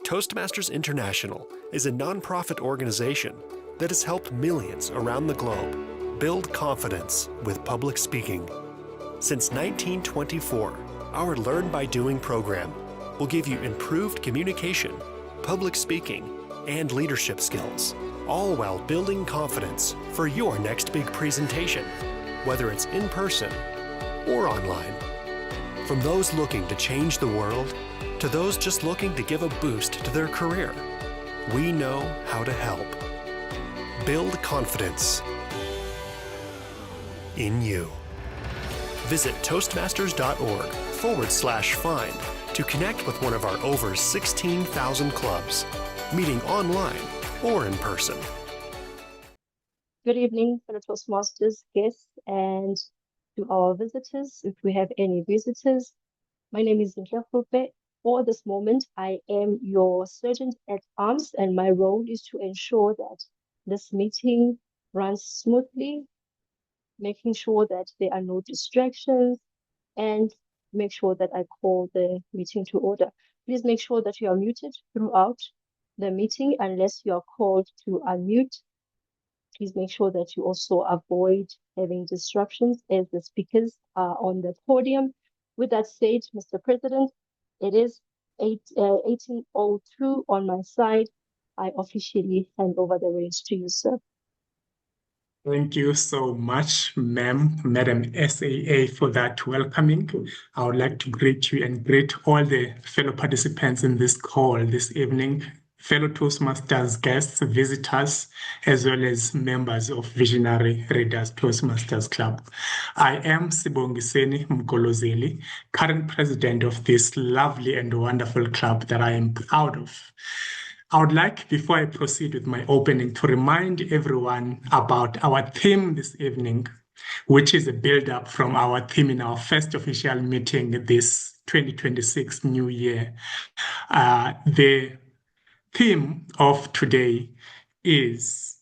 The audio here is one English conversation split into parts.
Toastmasters International is a nonprofit organization that has helped millions around the globe build confidence with public speaking. Since 1924, our Learn by Doing program will give you improved communication, public speaking, and leadership skills, all while building confidence for your next big presentation, whether it's in person or online. From those looking to change the world to those just looking to give a boost to their career, we know how to help. Build confidence in you. Visit toastmasters.org/find to connect with one of our over 16,000 clubs, meeting online or in person. Good evening, fellow Toastmasters, guests, and to our visitors, if we have any visitors. My name is Nkefupe. For this moment, I am your Sergeant-at-Arms, and my role is to ensure that this meeting runs smoothly, making sure that there are no distractions, and make sure that I call the meeting to order. Please make sure that you are muted throughout the meeting unless you are called to unmute. Please make sure that you also avoid having disruptions as the speakers are on the podium. With that said, Mr. President, it is 18:02 on my side. I officially hand over the reins to you, sir. Thank you so much, Madam SAA, for that welcoming. I would like to greet you and greet all the fellow participants in this call this evening, fellow Toastmasters, guests, visitors, as well as members of Visionary Readers Toastmasters Club. I am Sibongiseni Mgolozeli, current president of this lovely and wonderful club that I am proud of. I would like, before I proceed with my opening, to remind everyone about our theme this evening, which is a build-up from our theme in our first official meeting this 2026 new year. The theme of today is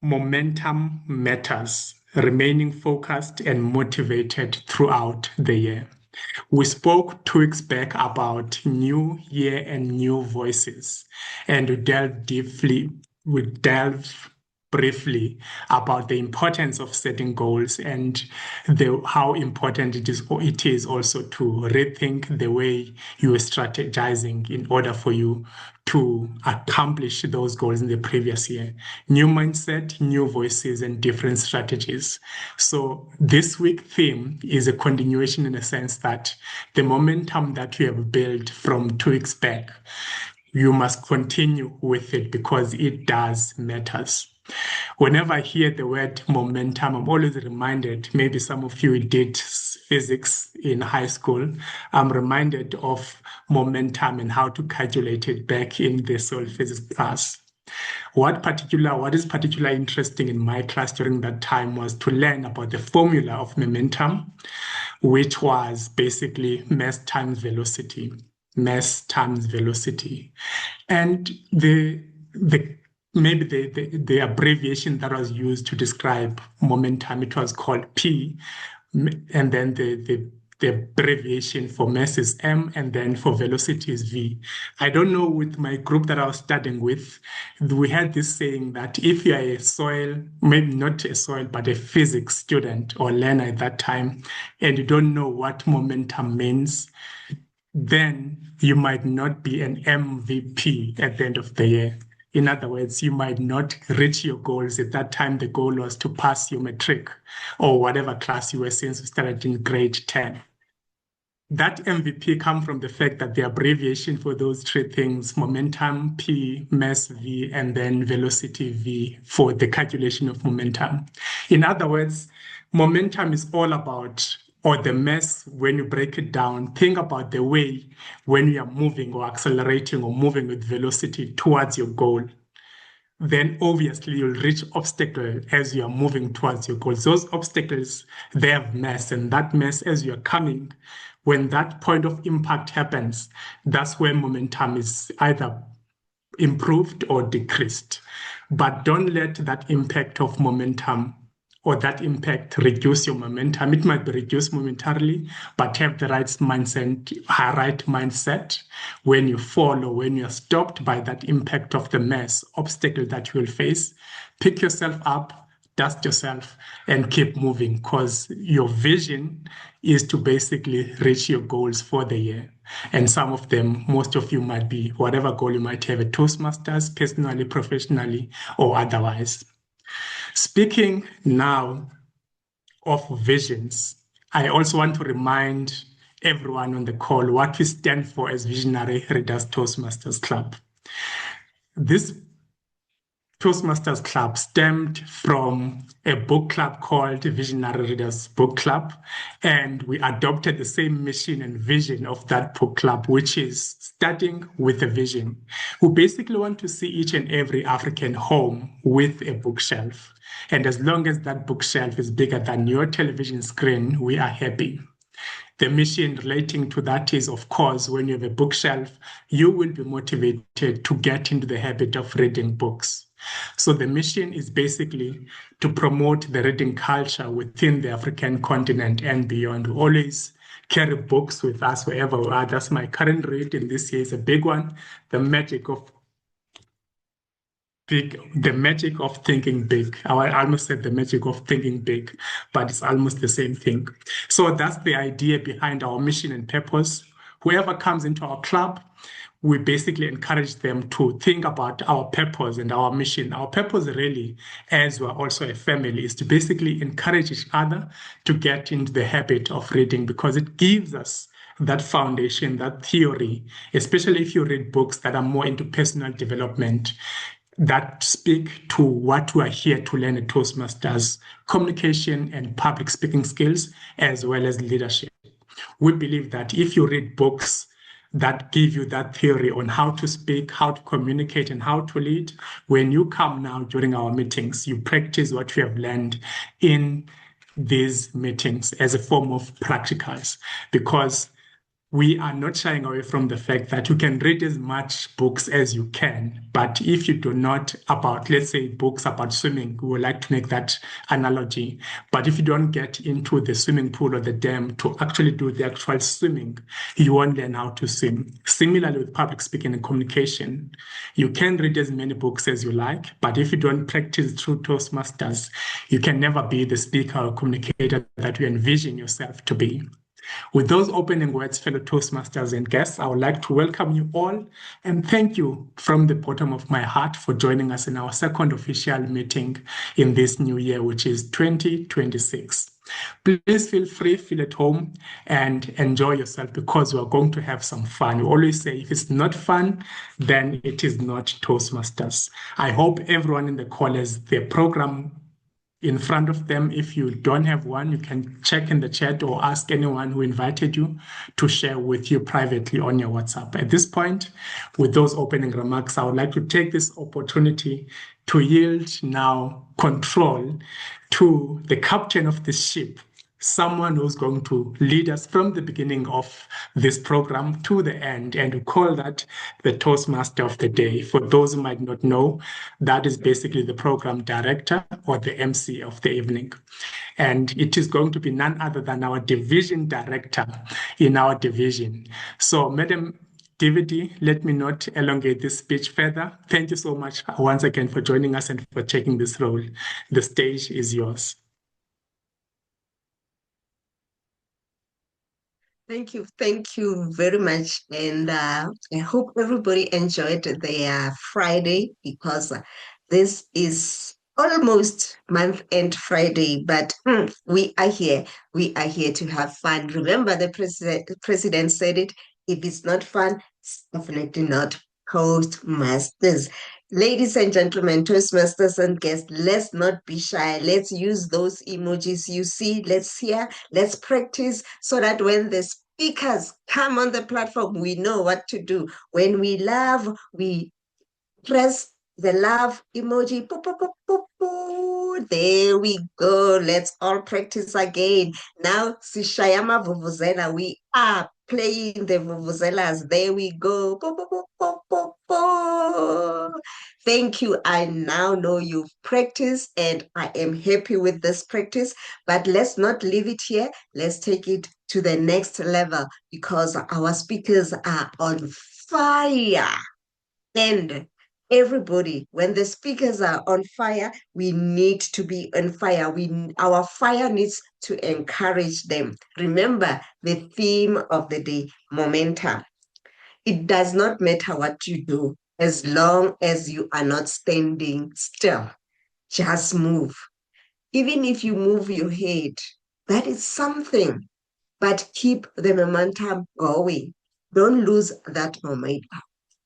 Momentum Matters, remaining focused and motivated throughout the year. We spoke 2 weeks back about new year and new voices, and we delve briefly about the importance of setting goals and how important it is also to rethink the way you are strategizing in order for you to accomplish those goals in the previous year. New mindset, new voices, and different strategies. So this week's theme is a continuation in a sense that the momentum that you have built from 2 weeks back, you must continue with it because it does matters. Whenever I hear the word momentum, I'm always reminded, maybe some of you did physics in high school, I'm reminded of momentum and how to calculate it back in the soil physics class. What is particularly interesting in my class during that time was to learn about the formula of momentum, which was basically mass times velocity. And maybe the abbreviation that was used to describe momentum, it was called P, and then the abbreviation for mass is M, and then for velocity is V. I don't know, with my group that I was studying with, we had this saying that if you are a soil, maybe not a soil, but a physics student or learner at that time, and you don't know what momentum means, then you might not be an MVP at the end of the year. In other words, you might not reach your goals. At that time, the goal was to pass your matric or whatever class you were since you started in grade 10. That MVP comes from the fact that the abbreviation for those 3 things, momentum P, mass V, and then velocity V for the calculation of momentum. In other words, momentum is all about, or the mass, when you break it down, think about the way when you are moving or accelerating or moving with velocity towards your goal. Then obviously you'll reach obstacles as you are moving towards your goals. Those obstacles, they have mass, and that mass, as you're coming, when that point of impact happens, that's where momentum is either improved or decreased. But don't let that impact of momentum or that impact reduce your momentum. It might be reduced momentarily, but have the right mindset when you fall or when you're stopped by that impact of the mess, obstacle that you will face. Pick yourself up, dust yourself, and keep moving, because your vision is to basically reach your goals for the year. And some of them, most of you might be whatever goal you might have at Toastmasters, personally, professionally, or otherwise. Speaking now of visions, I also want to remind everyone on the call what we stand for as Visionary Readers Toastmasters Club. This Toastmasters Club stemmed from a book club called Visionary Readers Book Club, and we adopted the same mission and vision of that book club, which is starting with a vision. We basically want to see each and every African home with a bookshelf. And as long as that bookshelf is bigger than your television screen, we are happy. The mission relating to that is, of course, when you have a bookshelf, you will be motivated to get into the habit of reading books. So the mission is basically to promote the reading culture within the African continent and beyond. We always carry books with us wherever we are. That's my current read in this year is a big one, The Magic of Thinking Big. I almost said The Magic of Thinking Big, but it's almost the same thing. So that's the idea behind our mission and purpose. Whoever comes into our club, we basically encourage them to think about our purpose and our mission. Our purpose really, as we're also a family, is to basically encourage each other to get into the habit of reading, because it gives us that foundation, that theory, especially if you read books that are more into personal development, that speak to what we are here to learn at Toastmasters: communication and public speaking skills, as well as leadership. We believe that if you read books that give you that theory on how to speak, how to communicate, and how to lead, when you come now during our meetings, you practice what you have learned in these meetings as a form of practicals, because we are not shying away from the fact that you can read as much books as you can. But if you do not about, let's say, books about swimming, we would like to make that analogy. But if you don't get into the swimming pool or the dam to actually do the actual swimming, you won't learn how to swim. Similarly with public speaking and communication, you can read as many books as you like, but if you don't practice through Toastmasters, you can never be the speaker or communicator that you envision yourself to be. With those opening words, fellow Toastmasters and guests, I would like to welcome you all and thank you from the bottom of my heart for joining us in our second official meeting in this new year, which is 2026. Please feel free, feel at home, and enjoy yourself, because we're going to have some fun. We always say if it's not fun, then it is not Toastmasters. I hope everyone in the call has their program in front of them. If you don't have one, you can check in the chat or ask anyone who invited you to share with you privately on your WhatsApp. At this point, with those opening remarks, I would like to take this opportunity to yield now control to the captain of the ship, someone who's going to lead us from the beginning of this program to the end, and we call that the Toastmaster of the Day. For those who might not know, that is basically the program director or the MC of the evening. And it is going to be none other than our division director in our division. So, Madam DVD, let me not elongate this speech further. Thank you so much once again for joining us and for taking this role. The stage is yours. Thank you very much. And I hope everybody enjoyed their Friday, because this is almost month-end Friday, but we are here to have fun. Remember, the president said it: if it's not fun, it's definitely not Toastmasters. Ladies and gentlemen, Toastmasters and guests, let's not be shy. Let's use those emojis you see. Let's hear, let's practice, so that when the speakers come on the platform, we know what to do. When we laugh, we press the love emoji. Poo, poo, poo, poo, poo. There we go. Let's all practice again. Now, Sishayama Vuvuzela, we are playing the vuvuzelas. There we go. Poo, poo, poo, poo, poo, poo. Thank you. I now know you've practiced and I am happy with this practice, but let's not leave it here. Let's take it to the next level because our speakers are on fire. And everybody, when the speakers are on fire, we need to be on fire. Our fire needs to encourage them. Remember the theme of the day, momentum. It does not matter what you do as long as you are not standing still. Just move. Even if you move your head, that is something, but keep the momentum going. Don't lose that momentum.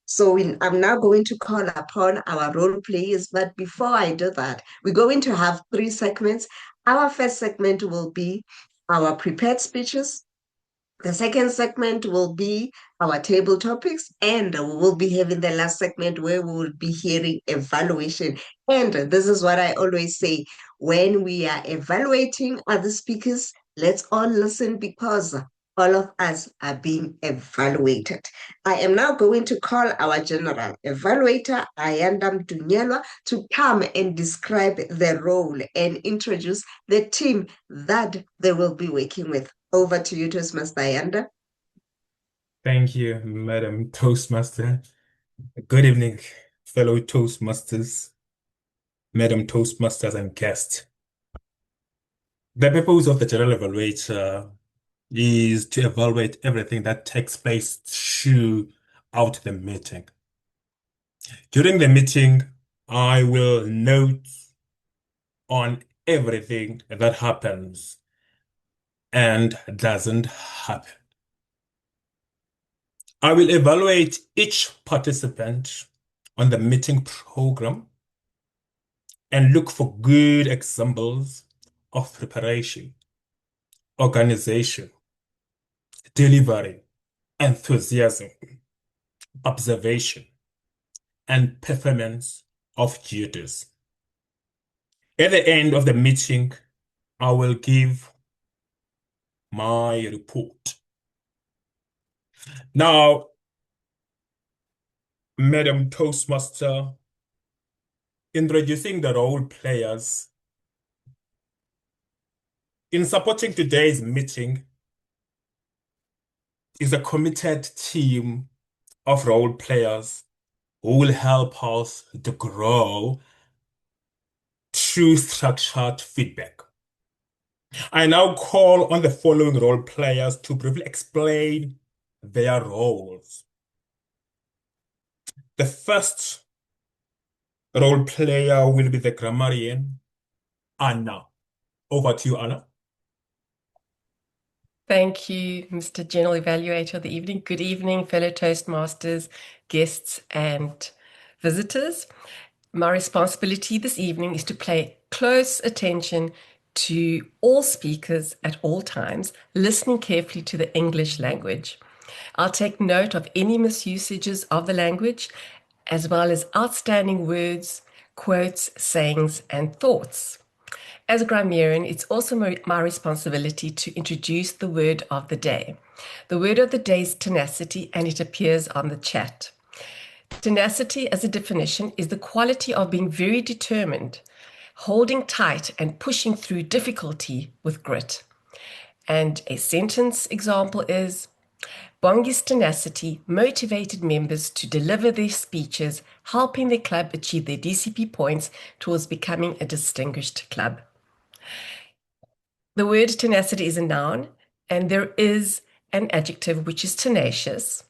So I'm now going to call upon our role players, but before I do that, we're going to have 3 segments. Our first segment will be our prepared speeches. The second segment will be our table topics, and we will be having the last segment where we will be hearing evaluation. And this is what I always say, when we are evaluating other speakers, let's all listen because all of us are being evaluated. I am now going to call our General Evaluator, Ayanda Mdunyelwa, to come and describe the role and introduce the team that they will be working with. Over to you, Toastmaster Ayanda. Thank you, Madam Toastmaster. Good evening, fellow Toastmasters, Madam Toastmasters, and guests. The purpose of the General Evaluator is to evaluate everything that takes place throughout the meeting. During the meeting, I will note on everything that happens and doesn't happen. I will evaluate each participant on the meeting program and look for good examples of preparation, organization, delivery, enthusiasm, observation, and performance of duties. At the end of the meeting, I will give my report. Now, Madam Toastmaster, introducing the role players. In supporting today's meeting is a committed team of role players who will help us to grow through structured feedback. I now call on the following role players to briefly explain their roles. The first role player will be the grammarian, Anna. Over to you, Anna. Thank you, Mr. General Evaluator of the evening. Good evening, fellow Toastmasters, guests, and visitors. My responsibility this evening is to pay close attention to all speakers at all times, listening carefully to the English language. I'll take note of any misusages of the language, as well as outstanding words, quotes, sayings, and thoughts. As a grammarian, it's also my responsibility to introduce the word of the day. The word of the day is tenacity, and it appears on the chat. Tenacity, as a definition, is the quality of being very determined, holding tight and pushing through difficulty with grit. And a sentence example is, Bongi's tenacity motivated members to deliver their speeches, helping the club achieve their DCP points towards becoming a distinguished club. The word tenacity is a noun, and there is an adjective which is tenacious.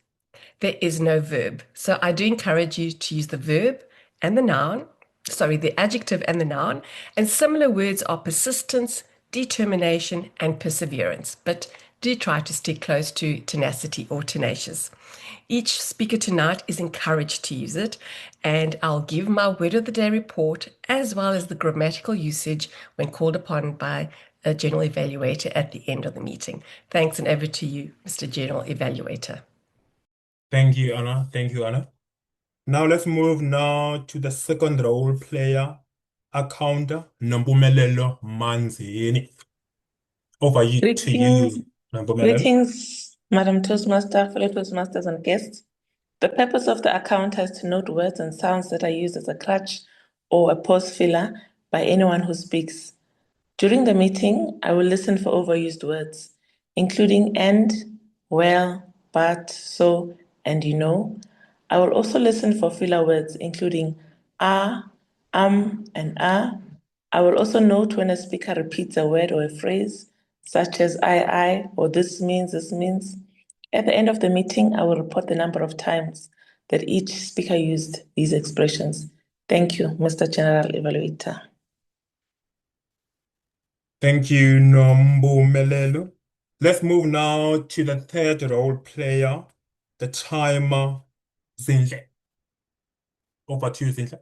There is no verb. So I do encourage you to use the verb and the noun, the adjective and the noun, and similar words are persistence, determination, and perseverance. But do try to stick close to tenacity or tenacious. Each speaker tonight is encouraged to use it, and I'll give my word of the day report as well as the grammatical usage when called upon by a general evaluator at the end of the meeting. Thanks, and over to you, Mr. General Evaluator. Thank you, Anna. Thank you, Anna. Now let's move now to the second role player, accountant Nombumelelo Manzini. Over to you, Greetings, Nombumelelo. greetings, Madam Toastmaster, fellow Toastmasters and guests. The purpose of the account has to note words and sounds that are used as a crutch or a pause filler by anyone who speaks. During the meeting, I will listen for overused words, including and, well, but, so, and you know. I will also listen for filler words, including and ah. I will also note when a speaker repeats a word or a phrase, such as I, or this means, this means. At the end of the meeting, I will report the number of times that each speaker used these expressions. Thank you, Mr. General Evaluator. Thank you, Nombumelelo. Let's move now to the third role player, the timer, Zinhle. Over to you, Zinhle.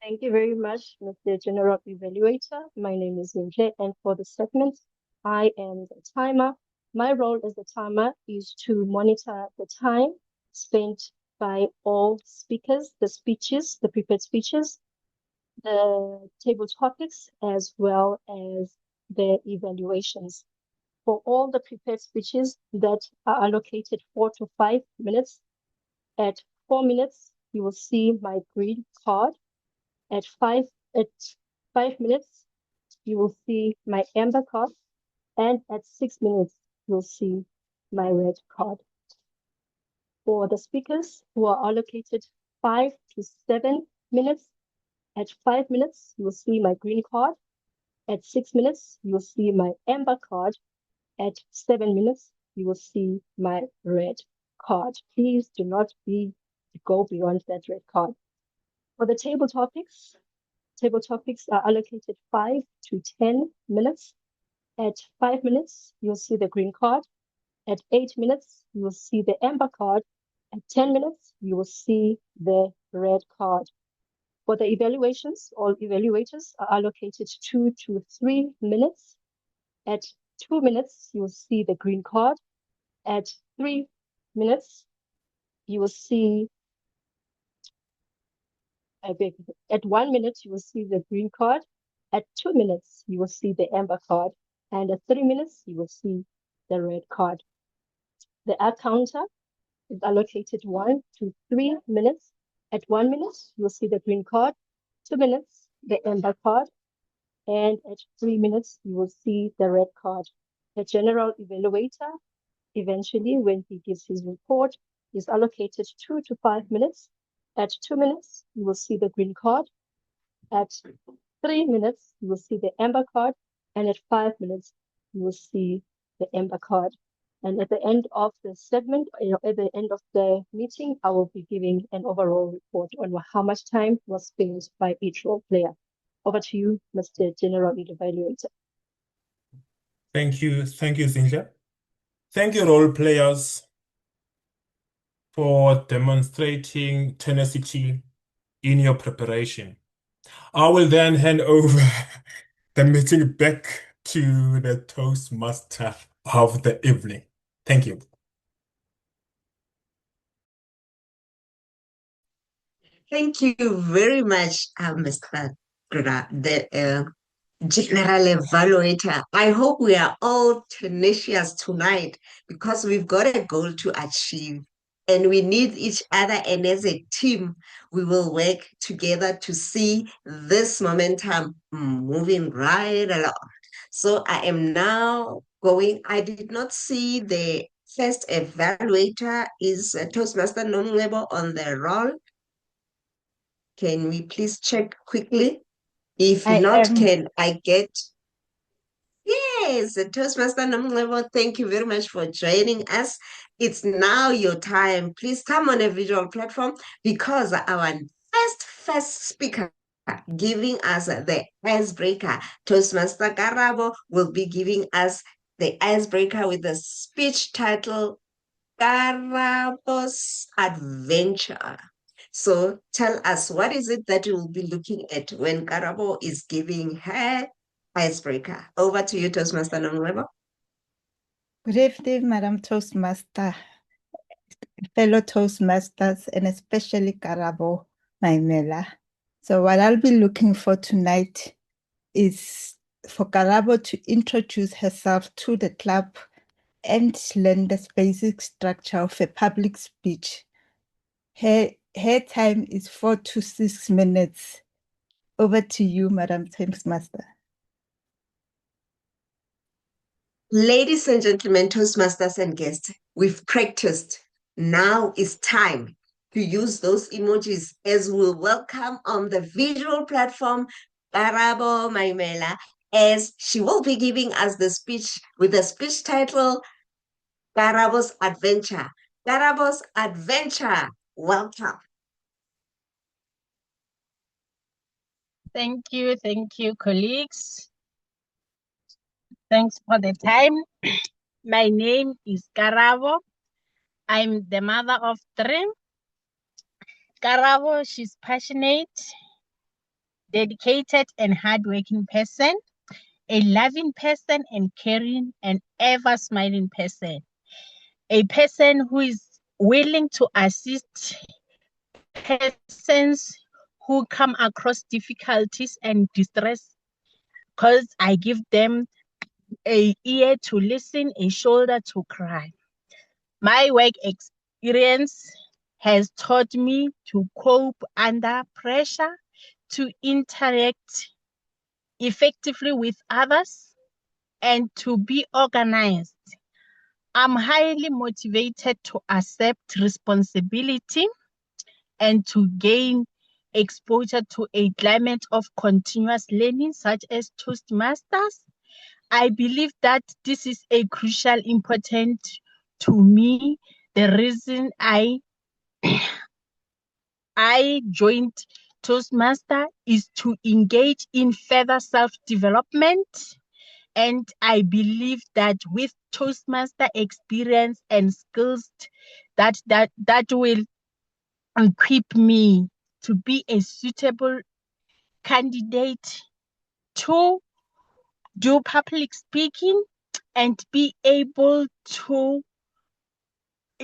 Thank you very much, Mr. General Evaluator. My name is Zinhle, and for the segment, I am the timer. My role as the timer is to monitor the time spent by all speakers, the speeches, the prepared speeches, the table topics, as well as the evaluations. For all the prepared speeches that are allocated 4 to 5 minutes, at 4 minutes, you will see my green card. At five minutes, you will see my amber card, and at 6 minutes, you'll see my red card. For the speakers who are allocated 5 to 7 minutes, at 5 minutes, you will see my green card. At 6 minutes, you will see my amber card. At 7 minutes, you will see my red card. Please do not go beyond that red card. For the table topics are allocated 5 to 10 minutes. At 5 minutes, you'll see the green card. At 8 minutes, you will see the amber card. At 10 minutes, you will see the red card. For the evaluations, all evaluators are allocated 2 to 3 minutes. At 2 minutes, you will see the green card. At 3 minutes, you will see at 1 minute, you will see the green card. At 2 minutes, you will see the amber card. And at 3 minutes, you will see the red card. The ad counter is allocated 1 to 3 minutes. At 1 minute, you will see the green card. 2 minutes, the amber card. And at 3 minutes, you will see the red card. The general evaluator, eventually, when he gives his report, is allocated 2 to 5 minutes. At 2 minutes, you will see the green card. At 3 minutes, you will see the amber card. And at 5 minutes, you will see the amber card. And at the end of the segment, at the end of the meeting, I will be giving an overall report on how much time was spent by each role player. Over to you, Mr. General Evaluator. Thank you, Zinhle. Thank you, role players, for demonstrating tenacity in your preparation. I will then hand over the meeting back to the Toastmaster of the evening. Thank you. Thank you very much, Mr. General Evaluator. I hope we are all tenacious tonight because we've got a goal to achieve and we need each other. And as a team, we will work together to see this momentum moving right along. So I am now going, I did not see the first evaluator. Is Toastmaster Nomlebo on the roll? Can we please check quickly? If not, can I get... Yes, Toastmaster Nomlebo, thank you very much for joining us. It's now your time. Please come on a visual platform because our first speaker giving us the icebreaker, Toastmaster Karabo, will be giving us the icebreaker with the speech title, Karabo's Adventure. So tell us, what is it that you will be looking at when Karabo is giving her icebreaker? Over to you, Toastmaster Nomlebo. Good evening, Madam Toastmaster, fellow Toastmasters, and especially Karabo Maimela. So what I'll be looking for tonight is for Karabo to introduce herself to the club and learn the basic structure of a public speech Her time is 4 to 6 minutes. Over to you, Madam Toastmaster. Ladies and gentlemen, Toastmasters and guests, we've practiced. Now it's time to use those emojis as we welcome on the visual platform Karabo Maimela, as she will be giving us the speech with the speech title Karabo's Adventure. Karabo's Adventure. Welcome. Thank you, colleagues. Thanks for the time. My name is Karabo. I'm the mother of 3. Karabo, she's passionate, dedicated, and hardworking person, a loving person and caring and ever smiling person, a person who is willing to assist persons who come across difficulties and distress, because I give them an ear to listen, a shoulder to cry. My work experience has taught me to cope under pressure, to interact effectively with others, and to be organized. I'm highly motivated to accept responsibility and to gain exposure to a climate of continuous learning such as Toastmasters. I believe that this is a crucial important to me. The reason I joined Toastmaster is to engage in further self-development. And I believe that with Toastmaster experience and skills that will equip me to be a suitable candidate to do public speaking and be able to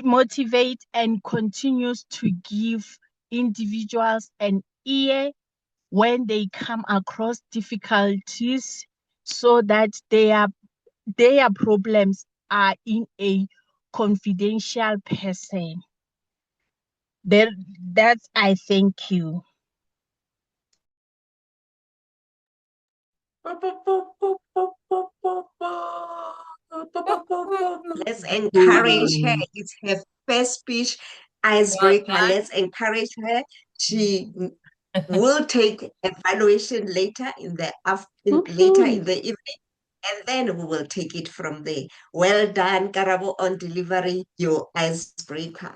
motivate and continues to give individuals an ear when they come across difficulties, so that their problems are in a confidential person. That's I thank you. Let's encourage her. It's her first speech icebreaker. Well done. Let's encourage her. She will take evaluation later in the evening, and then we will take it from there. Well done, Karabo, on delivering your icebreaker.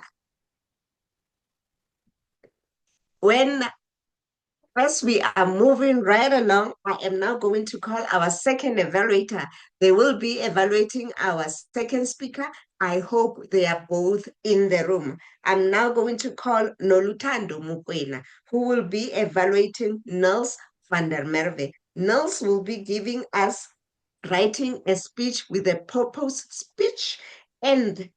As we are moving right along, I am now going to call our second evaluator. They will be evaluating our second speaker. I hope they are both in the room. I'm now going to call Nolutando Mukwena, who will be evaluating Nels van der Merwe. Nels will be giving us writing a speech with a purpose speech, and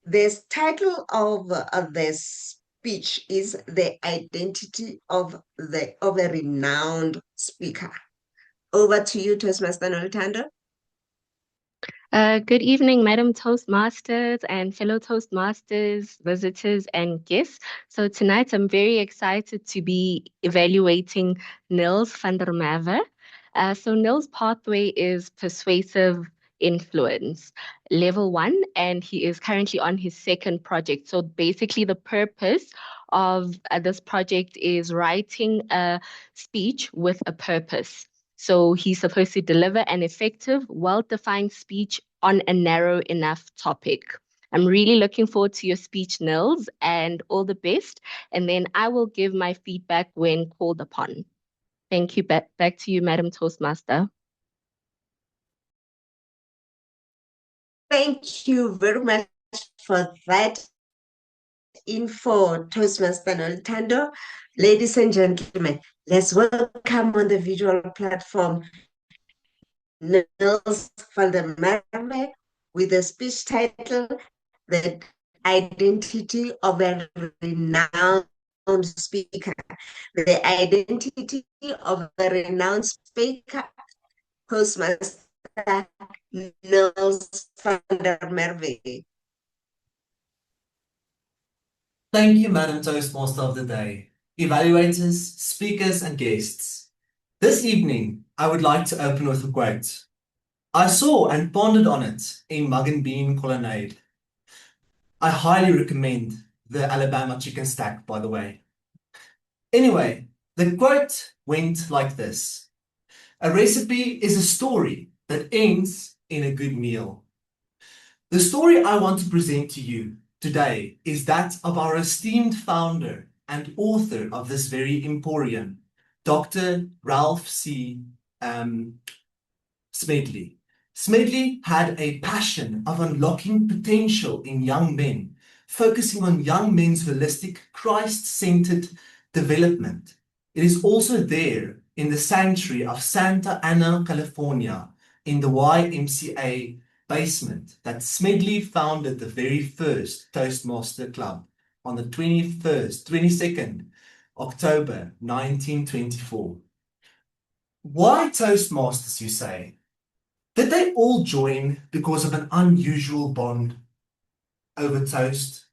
the title of this speech is The Identity of a Renowned Speaker. Over to you, Toastmaster Nolutando. Good evening, Madam Toastmasters and fellow Toastmasters, visitors, and guests. So tonight I'm very excited to be evaluating Nils van der Merwe. So Nils' pathway is persuasive influence, level 1, and he is currently on his second project. So basically the purpose of this project is writing a speech with a purpose. So he's supposed to deliver an effective, well-defined speech on a narrow enough topic. I'm really looking forward to your speech, Nils, and all the best. And then I will give my feedback when called upon. Thank you. Back to you, Madam Toastmaster. Thank you very much for that info, Toastmaster Nolutando. Ladies and gentlemen, let's welcome on the visual platform Nils van der Merwe with the speech title, The Identity of a Renowned Speaker. The Identity of a Renowned Speaker, Toastmaster Nils van der Merwe. Thank you, Madam Toastmaster of the Day, evaluators, speakers, and guests. This evening, I would like to open with a quote. I saw and pondered on it in Mug and Bean Colonnade. I highly recommend the Alabama chicken stack, by the way. Anyway, the quote went like this. A recipe is a story that ends in a good meal. The story I want to present to you today is that of our esteemed founder and author of this very emporium, Dr. Ralph C. Smedley. Smedley had a passion of unlocking potential in young men, focusing on young men's holistic, Christ-centered development. It is also there in the sanctuary of Santa Ana, California, in the YMCA basement, that Smedley founded the very first Toastmaster Club on the 22nd October 1924. Why Toastmasters, you say? Did they all join because of an unusual bond over toast?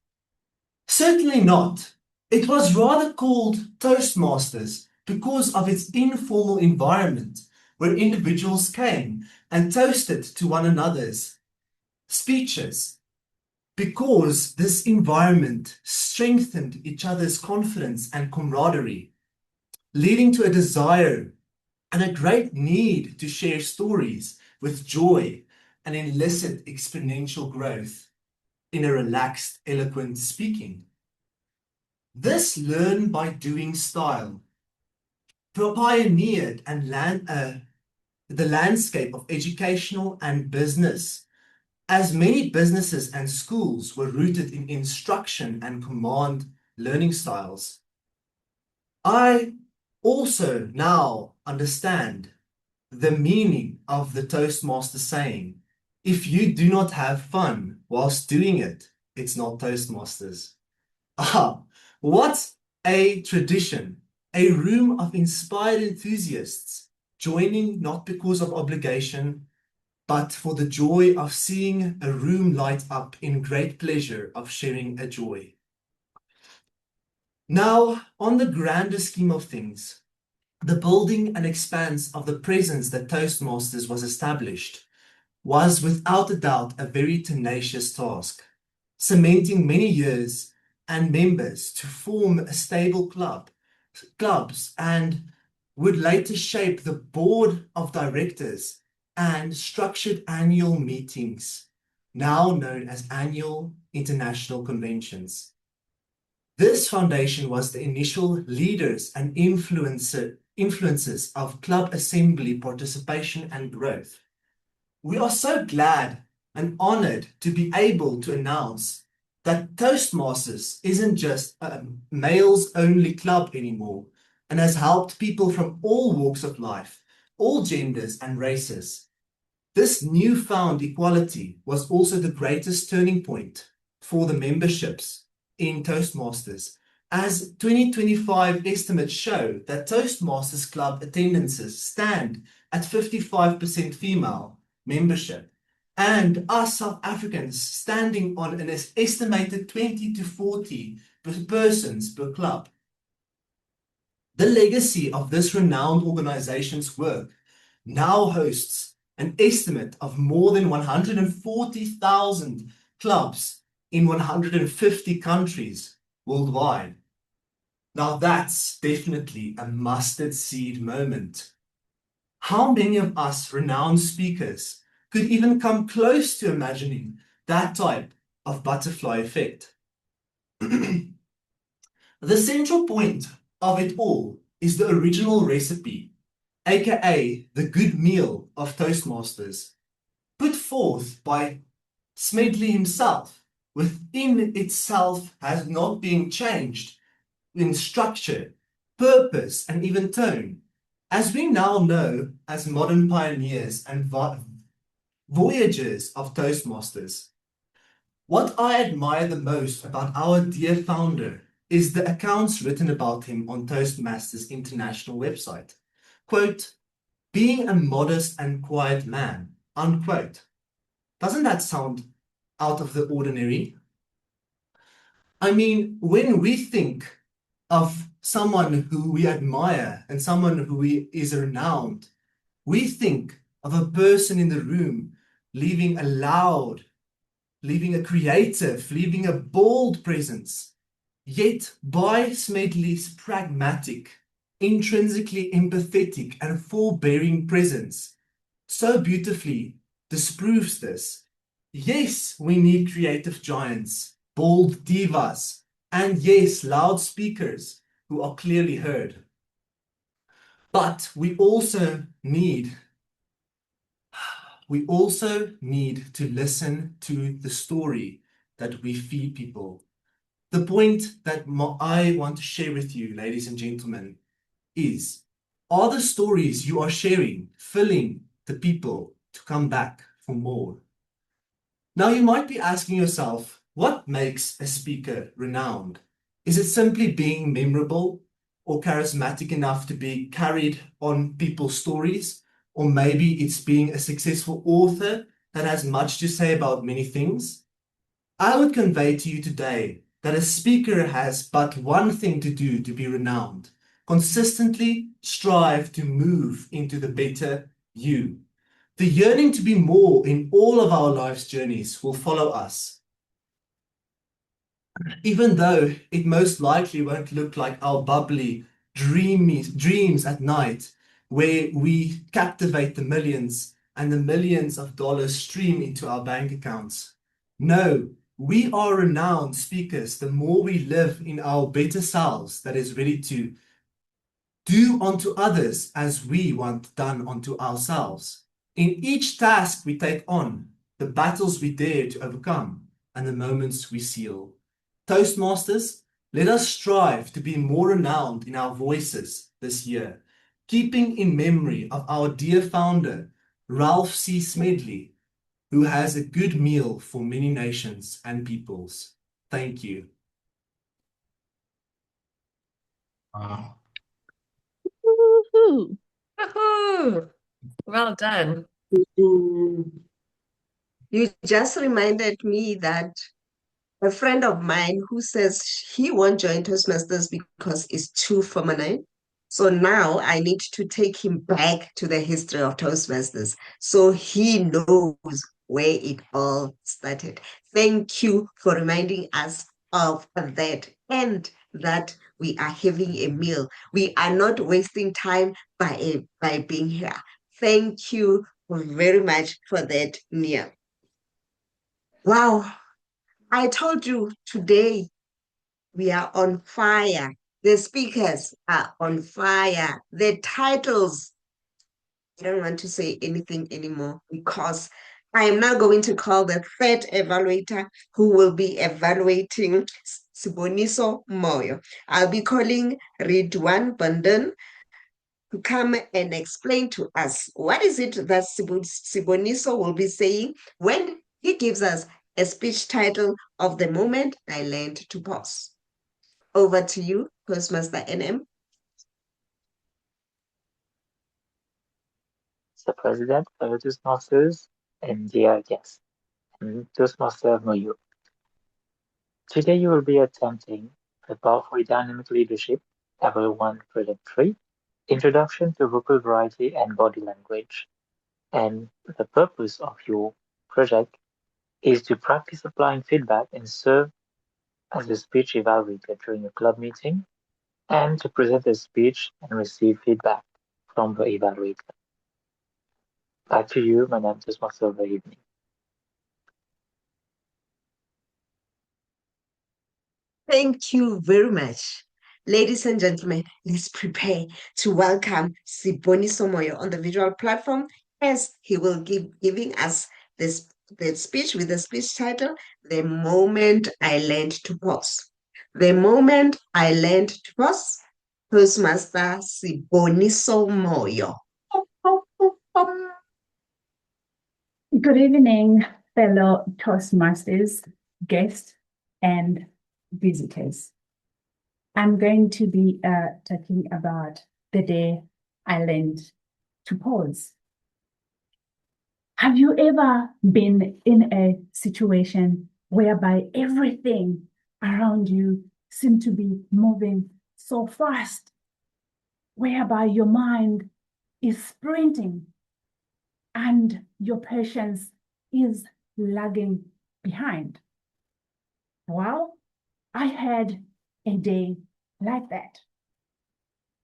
Certainly not. It was rather called Toastmasters because of its informal environment where individuals came and toasted to one another's speeches, because this environment strengthened each other's confidence and camaraderie, leading to a desire and a great need to share stories with joy and elicit exponential growth in a relaxed, eloquent speaking. This learn by doing style pioneered and the landscape of educational and business, as many businesses and schools were rooted in instruction and command learning styles. I also now understand the meaning of the Toastmaster saying, if you do not have fun whilst doing it, it's not Toastmasters. What a tradition, a room of inspired enthusiasts joining not because of obligation, but for the joy of seeing a room light up in great pleasure of sharing a joy. Now, on the grander scheme of things, the building and expanse of the presence that Toastmasters was established was without a doubt a very tenacious task, cementing many years and members to form a stable clubs, and would later shape the board of directors and structured annual meetings, now known as annual international conventions. This foundation was the initial leaders and influences of club assembly participation and growth. We are so glad and honored to be able to announce that Toastmasters isn't just a males-only club anymore, and has helped people from all walks of life, all genders and races. This newfound equality was also the greatest turning point for the memberships in Toastmasters, as 2025 estimates show that Toastmasters Club attendances stand at 55% female membership, and us South Africans standing on an estimated 20 to 40 persons per club. The legacy of this renowned organization's work now hosts an estimate of more than 140,000 clubs in 150 countries worldwide. Now that's definitely a mustard seed moment. How many of us renowned speakers could even come close to imagining that type of butterfly effect? The central point of it all is the original recipe, aka the good meal of Toastmasters, put forth by Smedley himself, within itself has not been changed in structure, purpose, and even tone, as we now know as modern pioneers and voyagers of Toastmasters. What I admire the most about our dear founder is the accounts written about him on Toastmasters International website. Quote, being a modest and quiet man, unquote. Doesn't that sound out of the ordinary? I mean, when we think of someone who we admire and someone who is renowned, we think of a person in the room leaving a loud, leaving a creative, leaving a bold presence. Yet by Smedley's pragmatic, intrinsically empathetic and forbearing presence so beautifully disproves this. Yes, we need creative giants, bold divas, and yes, loud speakers who are clearly heard. But we also need to listen to the story that we feed people. The point that I want to share with you, ladies and gentlemen, is, are the stories you are sharing filling the people to come back for more? Now, you might be asking yourself, what makes a speaker renowned? Is it simply being memorable or charismatic enough to be carried on people's stories? Or maybe it's being a successful author that has much to say about many things? I would convey to you today that a speaker has but one thing to do to be renowned: consistently strive to move into the better you. The yearning to be more in all of our life's journeys will follow us, even though it most likely won't look like our bubbly, dreams at night, where we captivate the millions and the millions of dollars stream into our bank accounts. No, we are renowned speakers the more we live in our better selves that is ready to do unto others as we want done unto ourselves. In each task we take on, the battles we dare to overcome, and the moments we seal. Toastmasters, let us strive to be more renowned in our voices this year, keeping in memory of our dear founder, Ralph C. Smedley, who has a good meal for many nations and peoples. Thank you. Woohoo. Woohoo! Well done. You just reminded me that a friend of mine who says he won't join Toastmasters because it's too feminine. So now I need to take him back to the history of Toastmasters so he knows where it all started. Thank you for reminding us of that, and that we are having a meal. We are not wasting time by being here. Thank you very much for that, Nia. Wow. I told you today we are on fire. The speakers are on fire. The titles, I don't want to say anything anymore because I am now going to call the third evaluator who will be evaluating Sibongiseni Mgolozeli. I'll be calling Ridwan Bandan to come and explain to us what is it that Sibongiseni will be saying when he gives us a speech title of the moment I learned to pause. Over to you, Toastmaster NM. Mr. President, fellow Toastmasters, and dear guests, and Toastmaster Moyo. Today you will be attempting the Powerful Dynamic Leadership, Level 1, Project 3, Introduction to Vocal Variety and Body Language. And the purpose of your project is to practice applying feedback and serve as a speech evaluator during a club meeting, and to present a speech and receive feedback from the evaluator. Back to you, Madam Toastmaster of the evening. Thank you very much. Ladies and gentlemen, let's prepare to welcome Sibongiseni Mgolozeli on the visual platform as he will giving us the speech with the speech title, The Moment I Learned to Pause. The Moment I Learned to Pause, Toastmaster Sibongiseni Mgolozeli. Good evening, fellow Toastmasters, guests, and visitors. I'm going to be talking about the day I learned to pause. Have you ever been in a situation whereby everything around you seem to be moving so fast, whereby your mind is sprinting and your patience is lagging behind. Well, I had a day like that.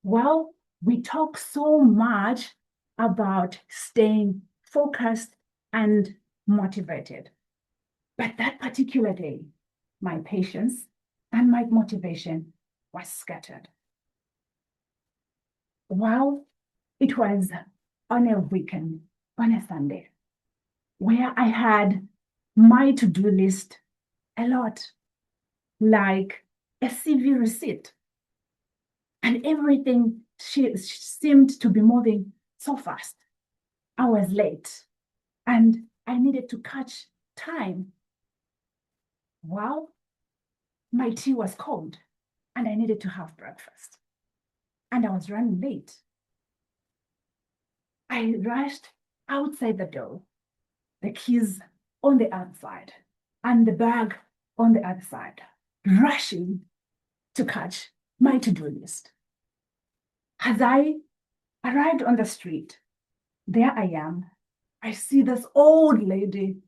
Well, we talk so much about staying focused and motivated. But that particular day, my patience and my motivation was scattered. Well, it was on a weekend, on a Sunday, where I had my to-do list a lot, like a CV receipt. And everything seemed to be moving so fast. I was late and I needed to catch time. Well, my tea was cold and I needed to have breakfast. And I was running late. I rushed outside the door, the keys on the outside and the bag on the other side, rushing to catch my to-do list. As I arrived on the street, there I am. I see this old lady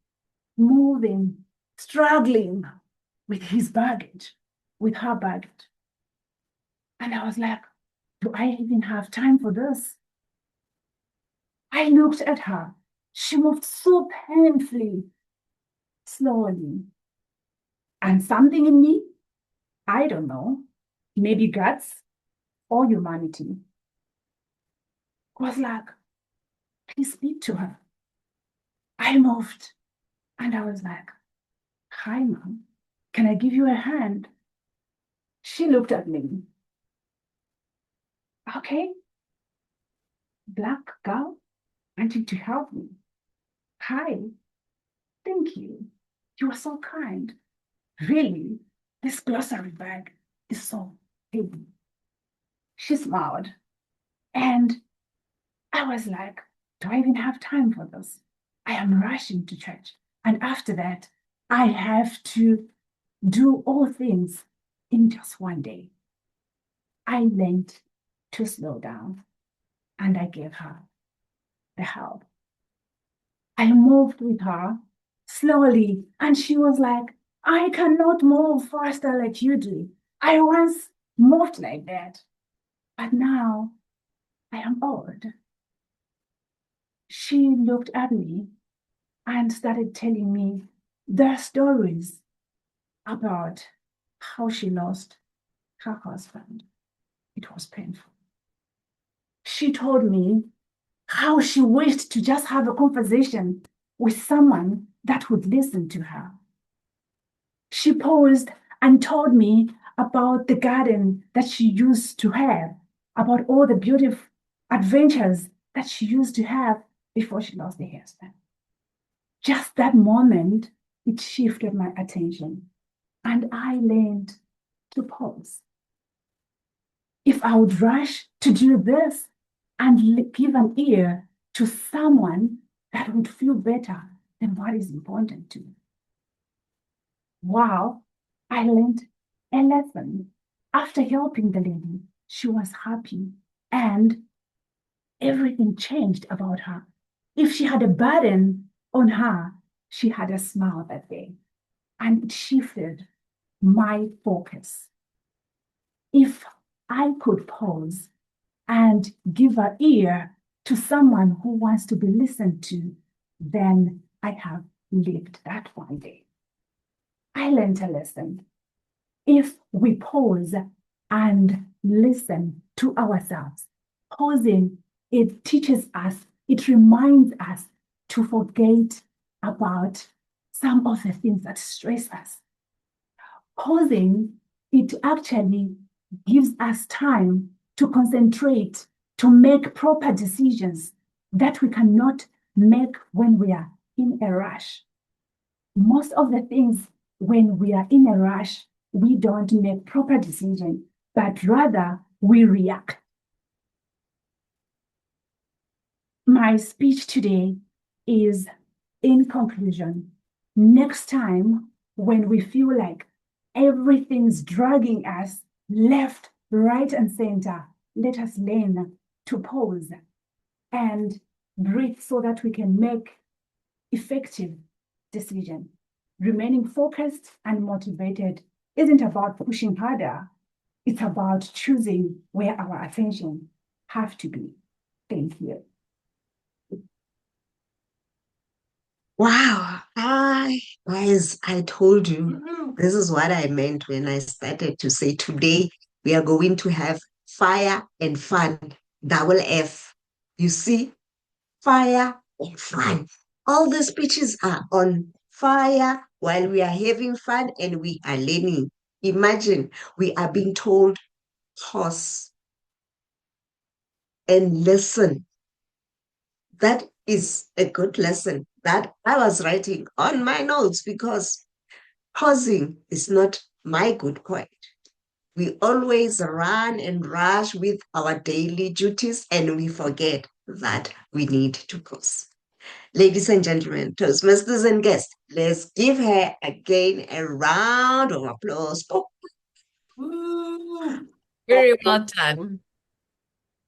moving, struggling with his baggage, with her baggage. And I was like, do I even have time for this? I looked at her. She moved so painfully, slowly. And something in me, I don't know, maybe guts or humanity, was like, please speak to her. I moved and I was like, hi, Mom, can I give you a hand? She looked at me. Okay, black girl, wanting to help me. Hi, thank you. You are so kind. Really, this glossary bag is so heavy. She smiled. And I was like, do I even have time for this? I am rushing to church. And after that, I have to do all things in just one day. I learned to slow down and I gave her the help. I moved with her slowly and she was like, I cannot move faster like you do. I once moved like that, but now I am old. She looked at me and started telling me their stories about how she lost her husband. It was painful. She told me how she wished to just have a conversation with someone that would listen to her. She paused and told me about the garden that she used to have, about all the beautiful adventures that she used to have before she lost her husband. Just that moment, it shifted my attention, and I learned to pause. If I would rush to do this and give an ear to someone that would feel better than what is important to me. Wow, I learned a lesson. After helping the lady, she was happy and everything changed about her. If she had a burden on her, she had a smile that day, and it shifted my focus. If I could pause and give an ear to someone who wants to be listened to, then I have lived that one day. I learned a lesson. If we pause and listen to ourselves, pausing, it teaches us, it reminds us to forget about some of the things that stress us. Pausing, it actually gives us time to concentrate, to make proper decisions that we cannot make when we are in a rush. Most of the things when we are in a rush, we don't make proper decisions, but rather we react. My speech today is, in conclusion, next time when we feel like Everything's dragging us left, right, and center. Let us learn to pause and breathe so that we can make effective decision. Remaining focused and motivated isn't about pushing harder. It's about choosing where our attention have to be. Thank you. Wow. Guys, I told you this is what I meant when I started to say today we are going to have fire and fun. Double F. You see, fire and fun. All the speeches are on fire while we are having fun and we are learning. Imagine we are being told pause and listen. That is a good lesson that I was writing on my notes because pausing is not my good point. We always run and rush with our daily duties and we forget that we need to pause. Ladies and gentlemen, Toastmasters and guests, let's give her again a round of applause. Very well done.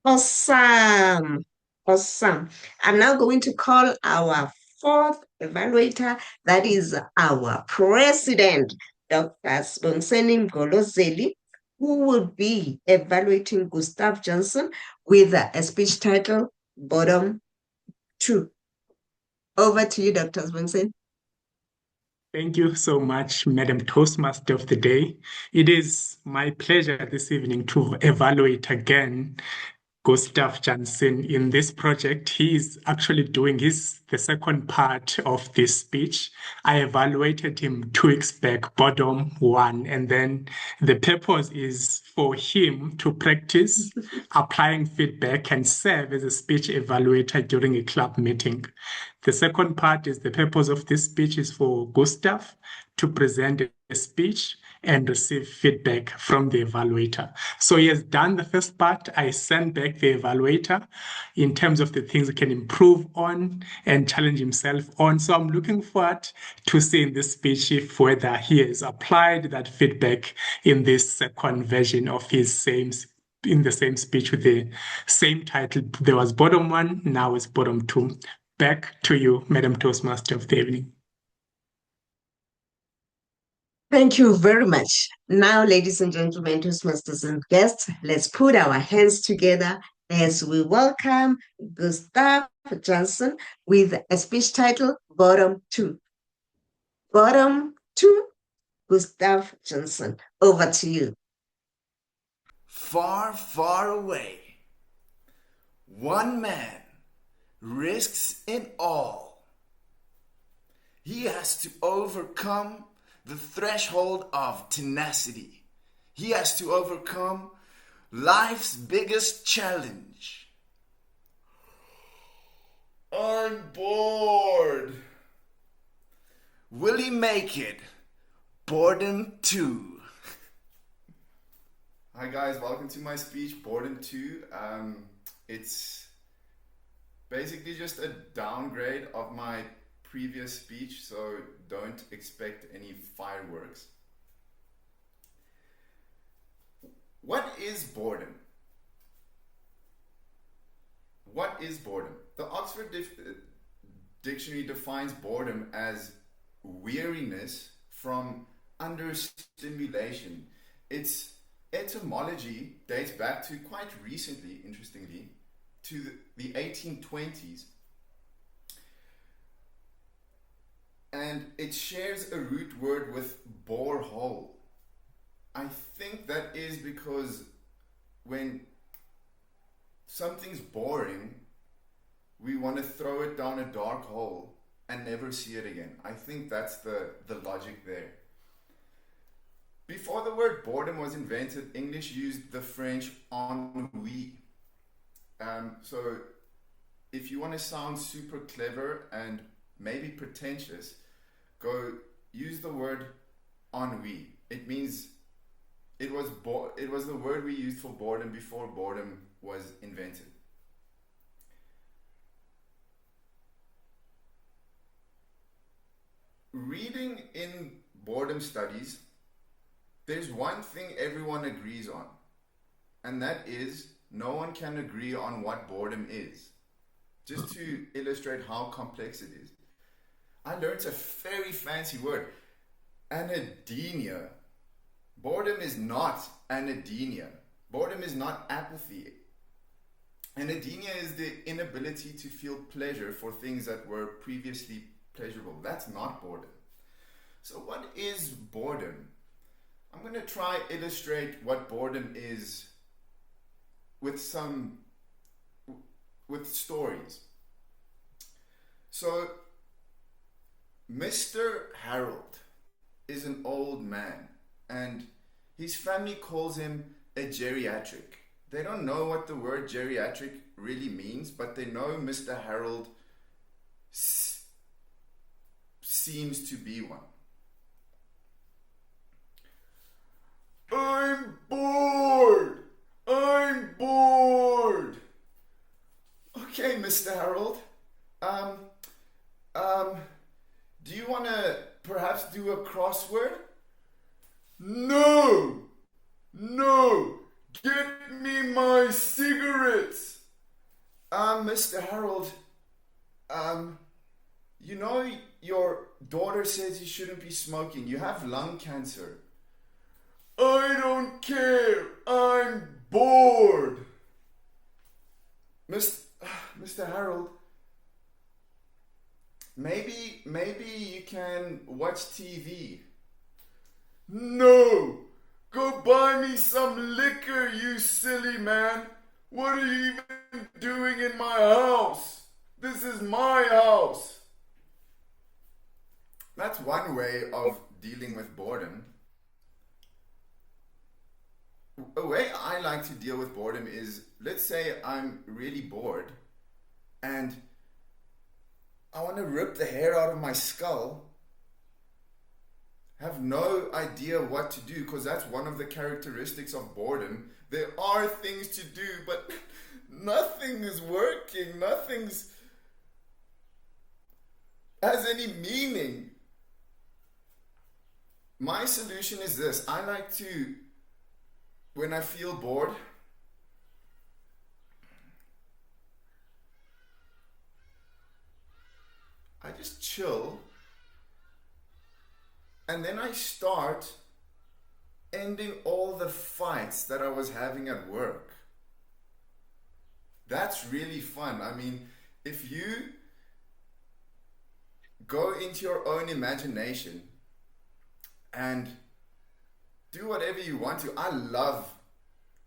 Awesome. Awesome. I'm now going to call our fourth evaluator, that is our president, Dr. Sibongiseni Mgolozeli, who will be evaluating Gustav Johnson with a speech title, Boredom 2. Over to you, Dr. Sibongiseni. Thank you so much, Madam Toastmaster of the Day. It is my pleasure this evening to evaluate again Gustav Johnson in this project. He is actually doing the second part of this speech. I evaluated him 2 weeks back, Boredom 1, and then the purpose is for him to practice applying feedback and serve as a speech evaluator during a club meeting. The second part is the purpose of this speech is for Gustav to present a speech and receive feedback from the evaluator. So he has done the first part. I sent back the evaluator in terms of the things he can improve on and challenge himself on. So I'm looking forward to seeing this speech if whether he has applied that feedback in this second version of his in the same speech with the same title. There was Boredom 1, now it's Boredom 2. Back to you, Madam Toastmaster of the evening. Thank you very much. Now, ladies and gentlemen, Toastmasters and guests, let's put our hands together as we welcome Gustav Johnson with a speech title, Boredom 2. Boredom 2, Gustav Johnson. Over to you. Far, far away, one man risks it all. He has to overcome the threshold of tenacity. He has to overcome life's biggest challenge. I'm bored. Will he make it? Boredom 2. Hi guys, welcome to my speech, Boredom 2. It's basically just a downgrade of my previous speech, so don't expect any fireworks. What is boredom? What is boredom? The Oxford Dictionary defines boredom as weariness from understimulation. Its etymology dates back to quite recently, interestingly, to the 1820s. And it shares a root word with borehole. I think that is because when something's boring, we want to throw it down a dark hole and never see it again. I think that's the logic there. Before the word boredom was invented, English used the French ennui. So if you want to sound super clever and maybe pretentious, go use the word ennui. It means it was the word we used for boredom before boredom was invented. Reading in boredom studies there's one thing everyone agrees on, and that is no one can agree on what boredom is. Just to illustrate how complex it is, I learned a very fancy word, anadynia. Boredom is not anadynia. Boredom is not apathy. Anadynia is the inability to feel pleasure for things that were previously pleasurable. That's not boredom. So what is boredom? I'm going to try illustrate what boredom is with stories. So Mr. Harold is an old man, and his family calls him a geriatric. They don't know what the word geriatric really means, but they know Mr. Harold seems to be one. I'm bored! I'm bored! Okay, Mr. Harold. Do you want to perhaps do a crossword? No! No! Get me my cigarettes! Mr. Harold, you know your daughter says you shouldn't be smoking. You have lung cancer. I don't care. I'm bored. Mr. Harold, maybe you can watch TV. No! Go buy me some liquor, you silly man. What are you even doing in my house? This is my house. That's one way of dealing with boredom. A way I like to deal with boredom is, let's say I'm really bored and I want to rip the hair out of my skull. Have no idea what to do, because that's one of the characteristics of boredom. There are things to do, but nothing is working. Nothing's has any meaning. My solution is this. I like to, when I feel bored, I just chill, and then I start ending all the fights that I was having at work. That's really fun. I mean, if you go into your own imagination and do whatever you want to. I love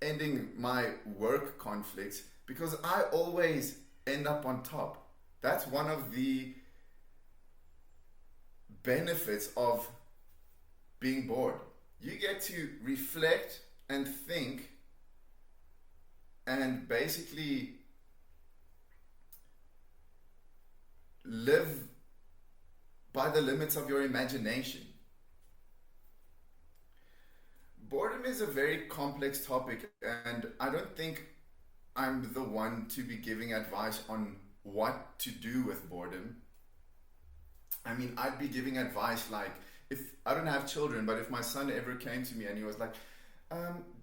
ending my work conflicts because I always end up on top. That's one of the benefits of being bored. You get to reflect and think and basically live by the limits of your imagination. Boredom is a very complex topic, and I don't think I'm the one to be giving advice on what to do with boredom. I mean, I'd be giving advice like, if I don't have children, but if my son ever came to me and he was like,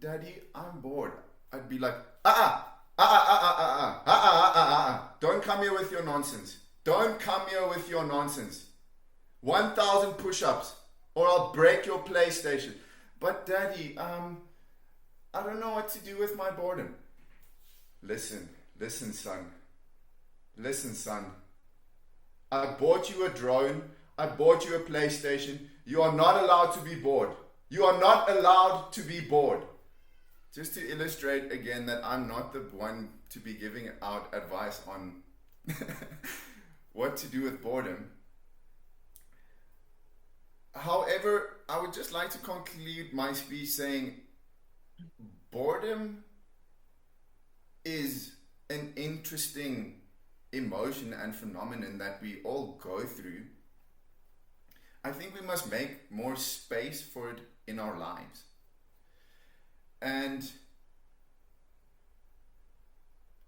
Daddy, I'm bored, I'd be like, don't come here with your nonsense. Don't come here with your nonsense. 1,000 push-ups or I'll break your PlayStation. But Daddy, I don't know what to do with my boredom. Listen, son. Listen, son. I bought you a drone. I bought you a PlayStation. You are not allowed to be bored. You are not allowed to be bored. Just to illustrate again that I'm not the one to be giving out advice on what to do with boredom. However, I would just like to conclude my speech saying boredom is an interesting emotion and phenomenon that we all go through. I think we must make more space for it in our lives. And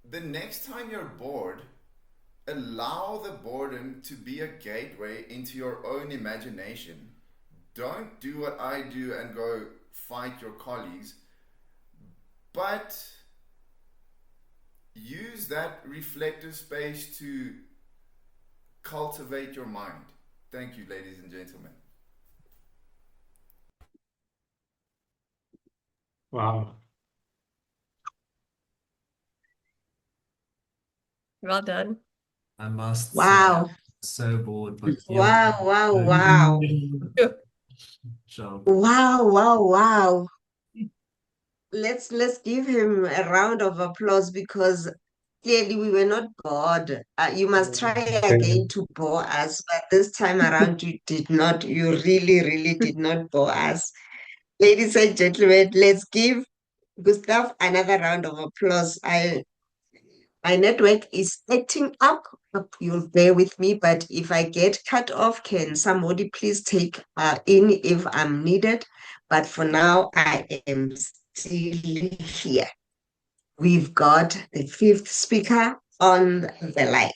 the next time you're bored, allow the boredom to be a gateway into your own imagination. Don't do what I do and go fight your colleagues, but use that reflective space to cultivate your mind. Thank you, ladies and gentlemen. Wow. Well done. I must say, Wow. I'm so bored, but Wow, wow, wow. So, Wow, wow, wow. Let's give him a round of applause because clearly we were not bored. You must try again to bore us, but this time around you did not. You really, really did not bore us. Ladies and gentlemen, let's give Gustav another round of applause. My network is acting up. You'll bear with me, but if I get cut off, can somebody please take in if I'm needed? But for now, I am still here. We've got the fifth speaker on the line.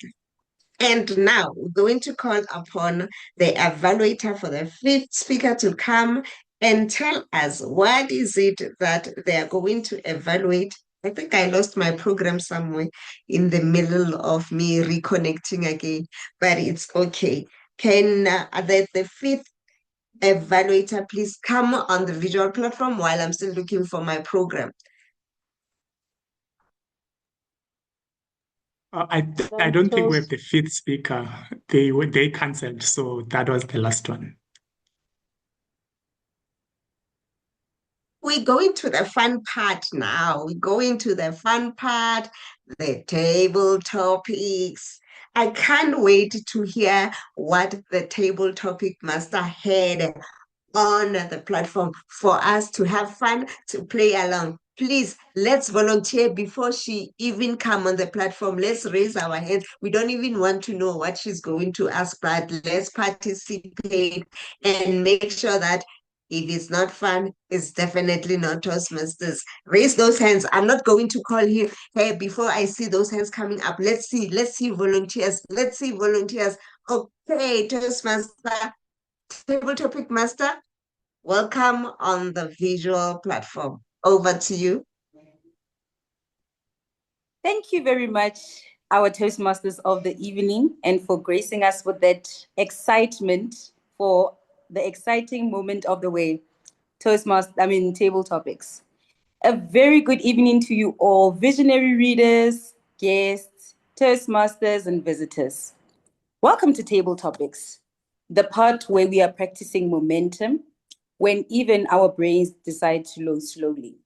And now we're going to call upon the evaluator for the fifth speaker to come and tell us what is it that they are going to evaluate. I think I lost my program somewhere in the middle of me reconnecting again, but it's okay. Can the fifth evaluator please come on the visual platform while I'm still looking for my program? I don't think we have the fifth speaker. They cancelled, so that was the last one. We're going to the fun part now. We're going to the fun part, the table topics. I can't wait to hear what the table topic master had on the platform for us to have fun, to play along. Please, let's volunteer before she even come on the platform. Let's raise our hands. We don't even want to know what she's going to ask, but let's participate and make sure that if it's not fun, it's definitely not Toastmasters. Raise those hands. I'm not going to call here. Hey, before I see those hands coming up, let's see volunteers. Let's see volunteers. Okay, Toastmaster, table topic master, welcome on the visual platform. Over to you. Thank you very much, our Toastmasters of the evening, and for gracing us with that excitement for the exciting moment of the way, table topics. A very good evening to you all, visionary readers, guests, Toastmasters, and visitors. Welcome to Table Topics, the part where we are practicing momentum when even our brains decide to load slowly.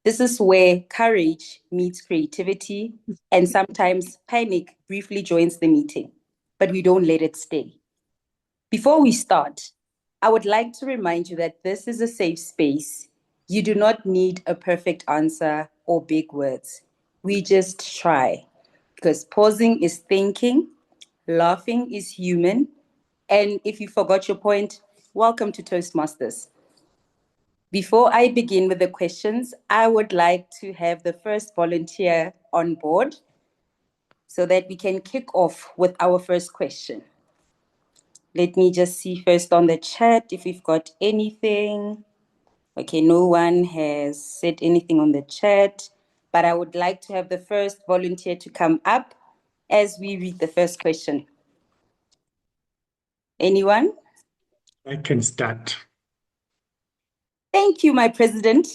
This is where courage meets creativity, and sometimes panic briefly joins the meeting, but we don't let it stay. Before we start, I would like to remind you that this is a safe space. You do not need a perfect answer or big words. We just try, because pausing is thinking, laughing is human, and if you forgot your point, welcome to Toastmasters. Before I begin with the questions, I would like to have the first volunteer on board so that we can kick off with our first question. Let me just see first on the chat if we've got anything. Okay, no one has said anything on the chat, but I would like to have the first volunteer to come up as we read the first question. Anyone? I can start. Thank you, my president.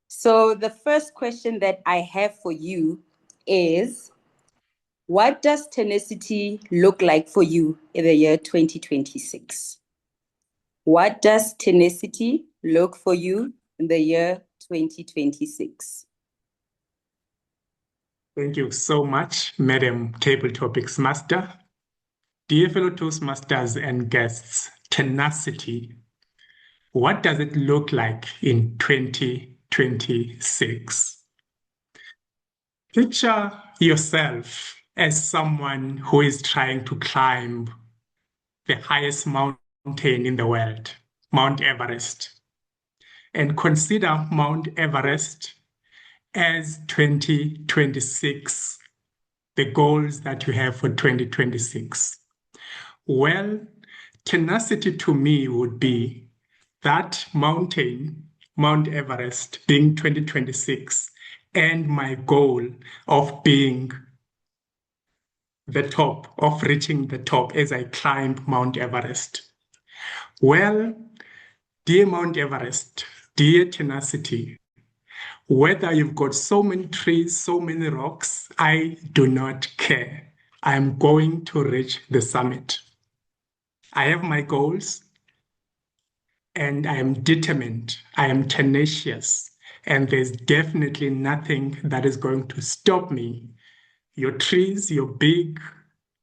So the first question that I have for you is, what does tenacity look like for you in the year 2026? What does tenacity look for you in the year 2026? Thank you so much, Madam Table Topics Master. Dear fellow Toastmasters and guests, tenacity. What does it look like in 2026? Picture yourself as someone who is trying to climb the highest mountain in the world, Mount Everest. And consider Mount Everest as 2026, the goals that you have for 2026. Well, tenacity to me would be that mountain, Mount Everest, being 2026, and my goal of being the top, of reaching the top as I climb Mount Everest? Well, dear Mount Everest, dear tenacity, whether you've got so many trees, so many rocks, I do not care. I'm going to reach the summit. I have my goals and I am determined. I am tenacious. And there's definitely nothing that is going to stop me. Your trees, your big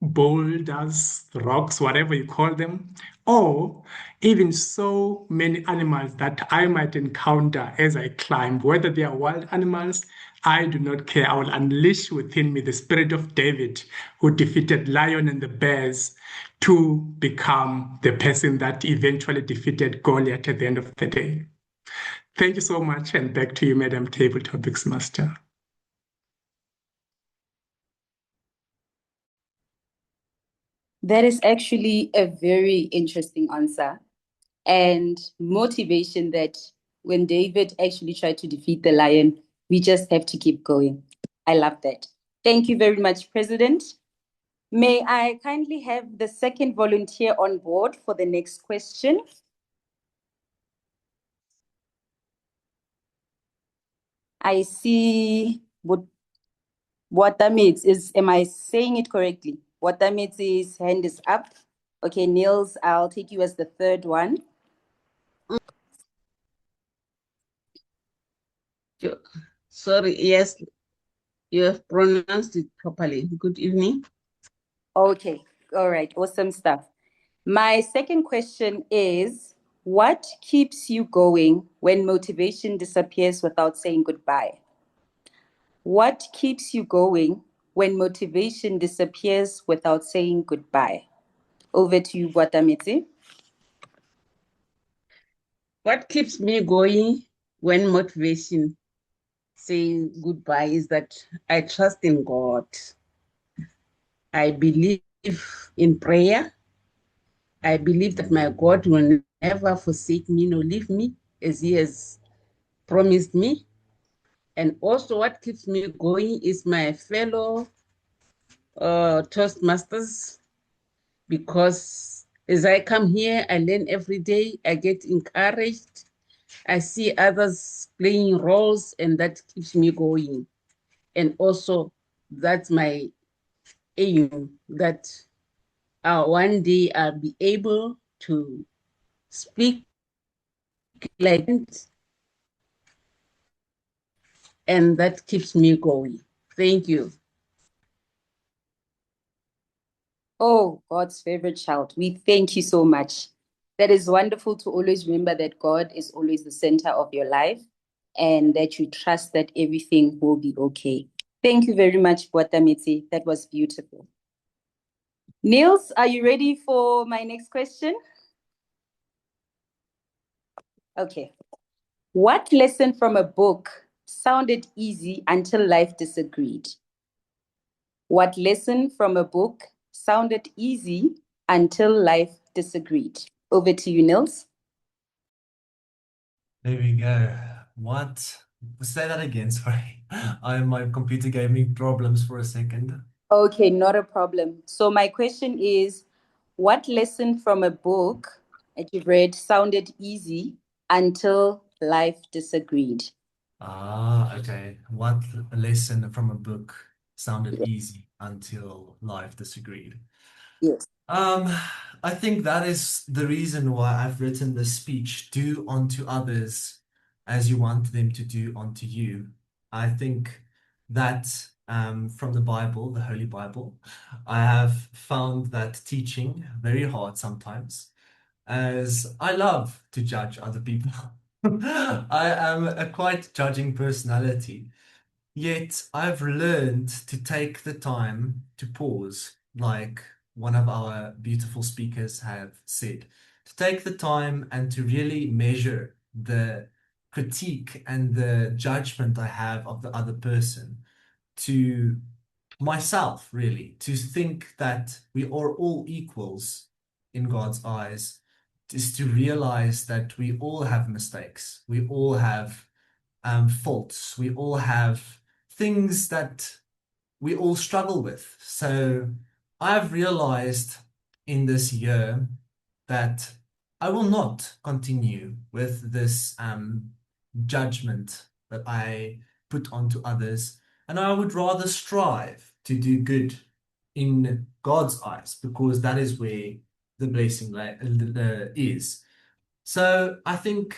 boulders, rocks, whatever you call them, or even so many animals that I might encounter as I climb, whether they are wild animals, I do not care. I will unleash within me the spirit of David, who defeated lion and the bears to become the person that eventually defeated Goliath at the end of the day. Thank you so much, and back to you, Madam Table Topics Master. That is actually a very interesting answer and motivation that when David actually tried to defeat the lion, we just have to keep going. I love that. Thank you very much, President. May I kindly have the second volunteer on board for the next question? I see what that means is, am I saying it correctly? What that means is hand is up. Okay, Niels, I'll take you as the third one. Sorry, yes, you have pronounced it properly. Good evening. Okay, all right, awesome stuff. My second question is, what keeps you going when motivation disappears without saying goodbye? What keeps you going when motivation disappears without saying goodbye? Over to you, Bwatamitsi. What keeps me going when motivation saying goodbye is that I trust in God. I believe in prayer. I believe that my God will never forsake me nor leave me as He has promised me. And also, what keeps me going is my fellow Toastmasters, because as I come here, I learn every day, I get encouraged, I see others playing roles, and that keeps me going. And also, that's my aim, that one day I'll be able to speak like that, and that keeps me going. Thank you. Oh, God's favorite child. We thank you so much. That is wonderful to always remember that God is always the center of your life and that you trust that everything will be okay. Thank you very much, Bwatamitsi. That was beautiful. Niels, are you ready for my next question? Okay. What lesson from a book sounded easy until life disagreed? What lesson from a book sounded easy until life disagreed? Over to you, Niels. There we go. What? Say that again, sorry. My computer gave me problems for a second. Okay, not a problem. So my question is, what lesson from a book that you've read sounded easy until life disagreed? Okay. What lesson from a book sounded easy until life disagreed? Yes. I think that is the reason why I've written this speech. Do unto others as you want them to do unto you. I think that from the Bible, the Holy Bible, I have found that teaching very hard sometimes, as I love to judge other people. I am a quite judging personality. Yet I've learned to take the time to pause, like one of our beautiful speakers have said, to take the time and to really measure the critique and the judgment I have of the other person to myself, really, to think that we are all equals in God's eyes, is to realize that we all have mistakes. We all have faults. We all have things that we all struggle with. So I've realized in this year that I will not continue with this judgment that I put onto others. And I would rather strive to do good in God's eyes, because that is where the blessing is. So I think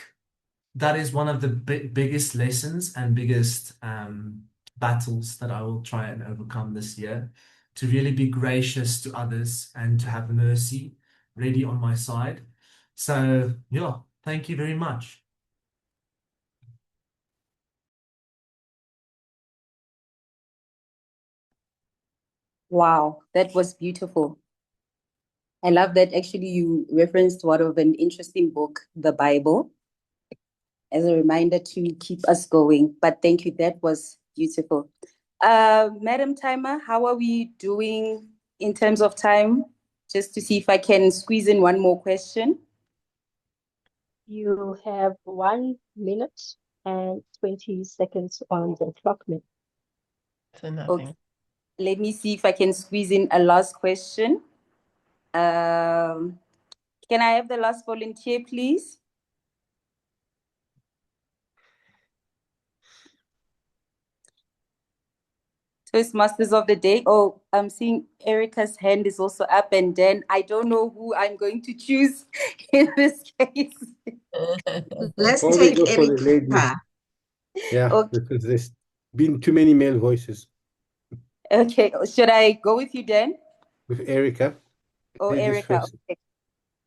that is one of the biggest lessons and biggest battles that I will try and overcome this year, to really be gracious to others and to have mercy ready on my side. So yeah, thank you very much. Wow, that was beautiful. I love that actually you referenced one of an interesting book, the Bible, as a reminder to keep us going. But thank you, that was beautiful. Madam Timer, how are we doing in terms of time? Just to see if I can squeeze in one more question. You have 1 minute and 20 seconds on the clock. So nothing. Okay. Let me see if I can squeeze in a last question. Can I have the last volunteer, please? Toastmasters of the day. Oh, I'm seeing Erica's hand is also up, and then I don't know who I'm going to choose in this case. Let's Probably take go for the lady. Erica. Yeah, Okay. because there's been too many male voices. Okay, should I go with you, Dan? With Erica. Oh, Ladies Erica. first. Okay.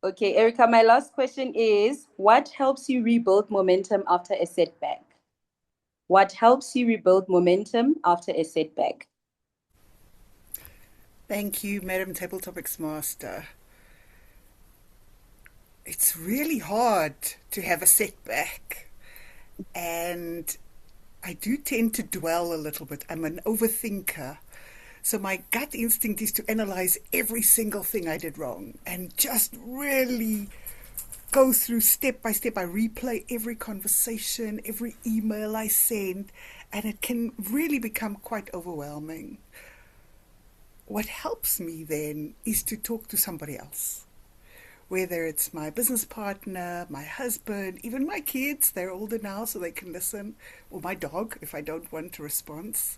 Okay, Erica, my last question is, what helps you rebuild momentum after a setback? What helps you rebuild momentum after a setback? Thank you, Madam Table Topics Master. It's really hard to have a setback, and I do tend to dwell a little bit. I'm an overthinker. So my gut instinct is to analyze every single thing I did wrong and just really go through step by step. I replay every conversation, every email I send, and it can really become quite overwhelming. What helps me then is to talk to somebody else, whether it's my business partner, my husband, even my kids. They're older now so they can listen, or my dog if I don't want a response.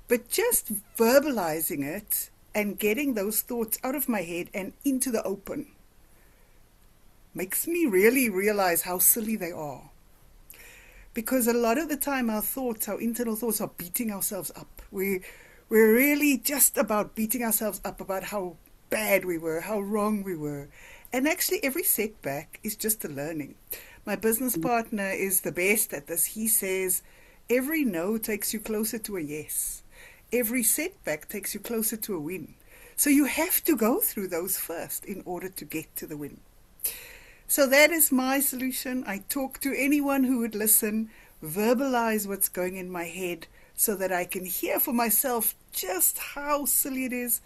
But just verbalizing it and getting those thoughts out of my head and into the open makes me really realize how silly they are. Because a lot of the time our thoughts, our internal thoughts, are beating ourselves up. We're really just about beating ourselves up about how bad we were, how wrong we were. And actually every setback is just a learning. My business partner is the best at this. He says, every no takes you closer to a yes. Every setback takes you closer to a win. So you have to go through those first in order to get to the win. So that is my solution. I talk to anyone who would listen, verbalize what's going in my head so that I can hear for myself just how silly it is.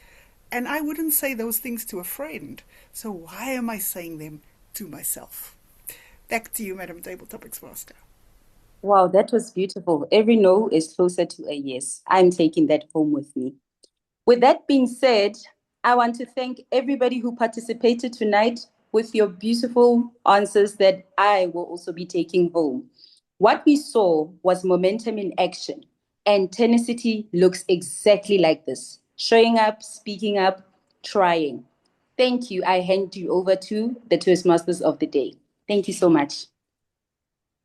And I wouldn't say those things to a friend. So why am I saying them to myself? Back to you, Madam Table Topics Master. Wow, that was beautiful. Every no is closer to a yes. I'm taking that home with me. With that being said, I want to thank everybody who participated tonight with your beautiful answers that I will also be taking home. What we saw was momentum in action, and tenacity looks exactly like this: showing up, speaking up, trying. Thank you. I hand you over to the Toastmasters of the day. Thank you so much.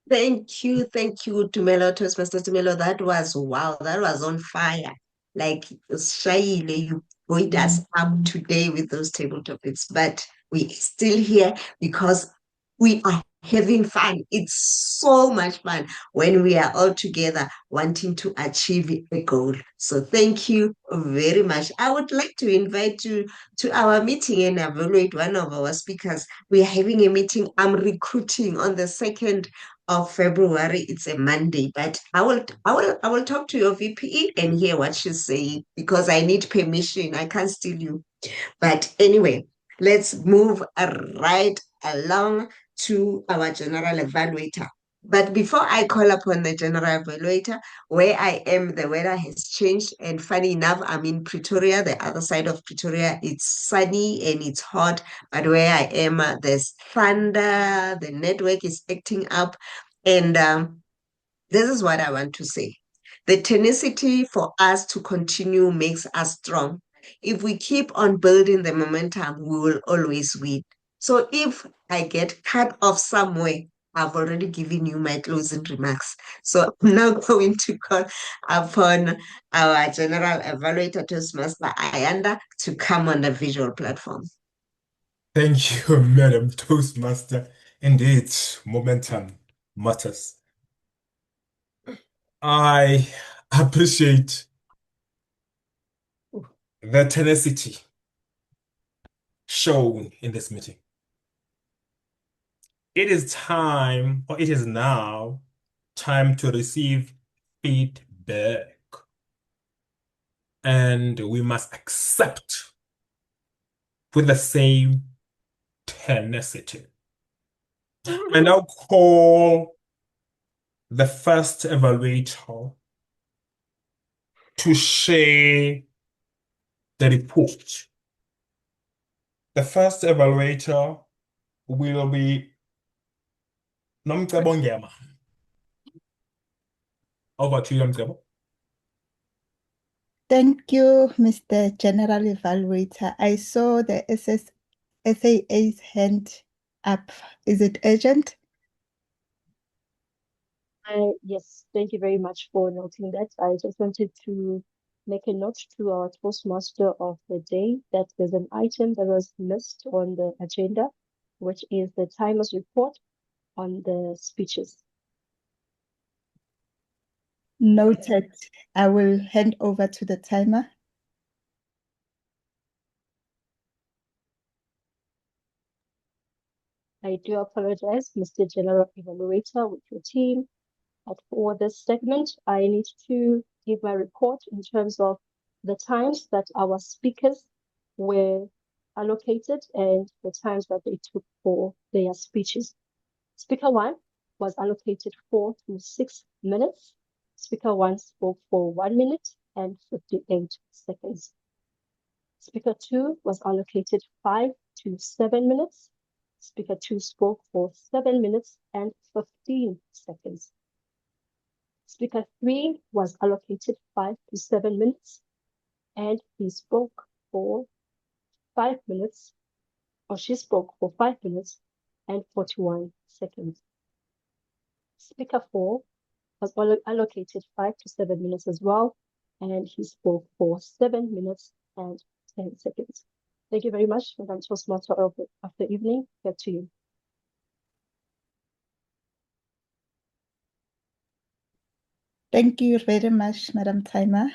Thank you, Tumelo, Toastmaster Tumelo. That was wow, that was on fire. Like Shaile, you buoyed us up today with those table topics, but we still here because we are having fun. It's so much fun when we are all together wanting to achieve a goal. So thank you very much. I would like to invite you to our meeting and evaluate one of our speakers. We are having a meeting. I'm recruiting on the 2nd of February. It's a Monday, but I will talk to your VP and hear what she's saying because I need permission. I can't steal you. But anyway, let's move right along to our General Evaluator. But before I call upon the General Evaluator, where I am, the weather has changed. And funny enough, I'm in Pretoria, the other side of Pretoria. It's sunny and it's hot. But where I am, there's thunder, the network is acting up. And this is what I want to say. The tenacity for us to continue makes us strong. If we keep on building the momentum, we will always win. So if I get cut off somewhere, I've already given you my closing remarks. So I'm now going to call upon our General Evaluator Toastmaster Ayanda to come on the visual platform. Thank you, Madam Toastmaster. Indeed, momentum matters. I appreciate the tenacity shown in this meeting. It is time, or it is now, time to receive feedback. And we must accept with the same tenacity. I now call the first evaluator to share the report. The first evaluator will be Nomcebo Ngema. Over to you, Nomcebo. Thank you, Mr. General Evaluator. I saw the SAA's hand up. Is it urgent? Yes, thank you very much for noting that. I just wanted to make a note to our Toastmaster of the day that there's an item that was missed on the agenda, which is the timer's report on the speeches. Noted. I will hand over to the timer. I do apologize, Mr. General Evaluator, with your team. But for this segment, I need to give my report in terms of the times that our speakers were allocated and the times that they took for their speeches. Speaker 1 was allocated 4 to 6 minutes. Speaker 1 spoke for 1 minute and 58 seconds. Speaker 2 was allocated 5 to 7 minutes. Speaker 2 spoke for 7 minutes and 15 seconds. Speaker 3 was allocated 5 to 7 minutes, and he spoke for 5 minutes, or she spoke for 5 minutes and 41 seconds. Speaker 4 was allocated 5 to 7 minutes as well, and he spoke for 7 minutes and 10 seconds. Thank you very much, Madam Toastmaster of the evening. Back to you. Thank you very much, Madam Timer.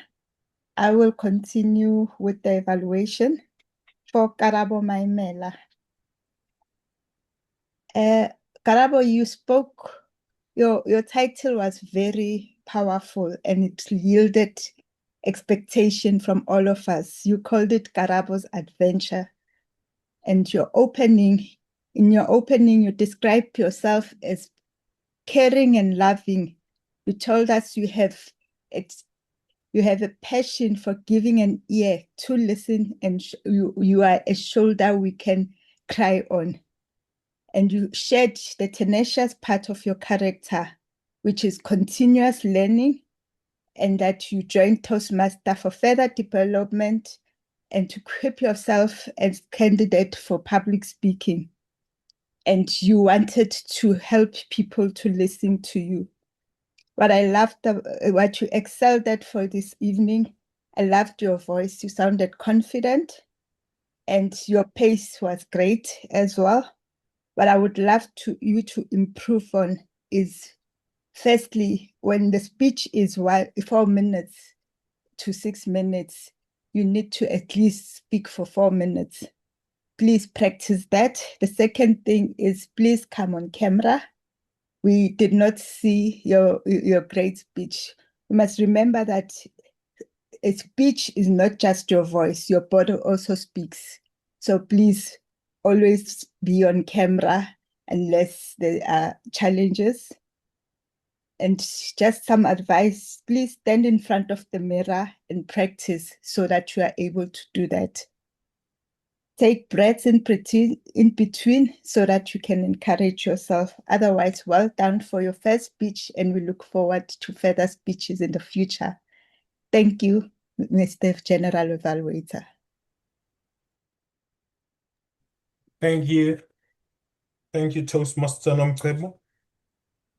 I will continue with the evaluation for Karabo Maimela. Karabo, you spoke, your title was very powerful and it yielded expectation from all of us. You called it Karabo's Adventure. And in your opening, you described yourself as caring and loving. You told us you have a passion for giving an ear to listen, and you are a shoulder we can cry on. And you shared the tenacious part of your character, which is continuous learning, and that you joined Toastmaster for further development and to equip yourself as candidate for public speaking. And you wanted to help people to listen to you. What I loved, what you excelled at for this evening, I loved your voice. You sounded confident and your pace was great as well. What I would love you to improve on is, firstly, when the speech is 4 minutes to 6 minutes, you need to at least speak for 4 minutes. Please practice that. The second thing is, please come on camera. We did not see your great speech. You must remember that a speech is not just your voice, your body also speaks. So please always be on camera unless there are challenges. And just some advice, please stand in front of the mirror and practice so that you are able to do that. Take breaths in between so that you can encourage yourself. Otherwise, well done for your first speech, and we look forward to further speeches in the future. Thank you, Mr. General Evaluator. Thank you. Thank you, Toastmaster Nomcebo.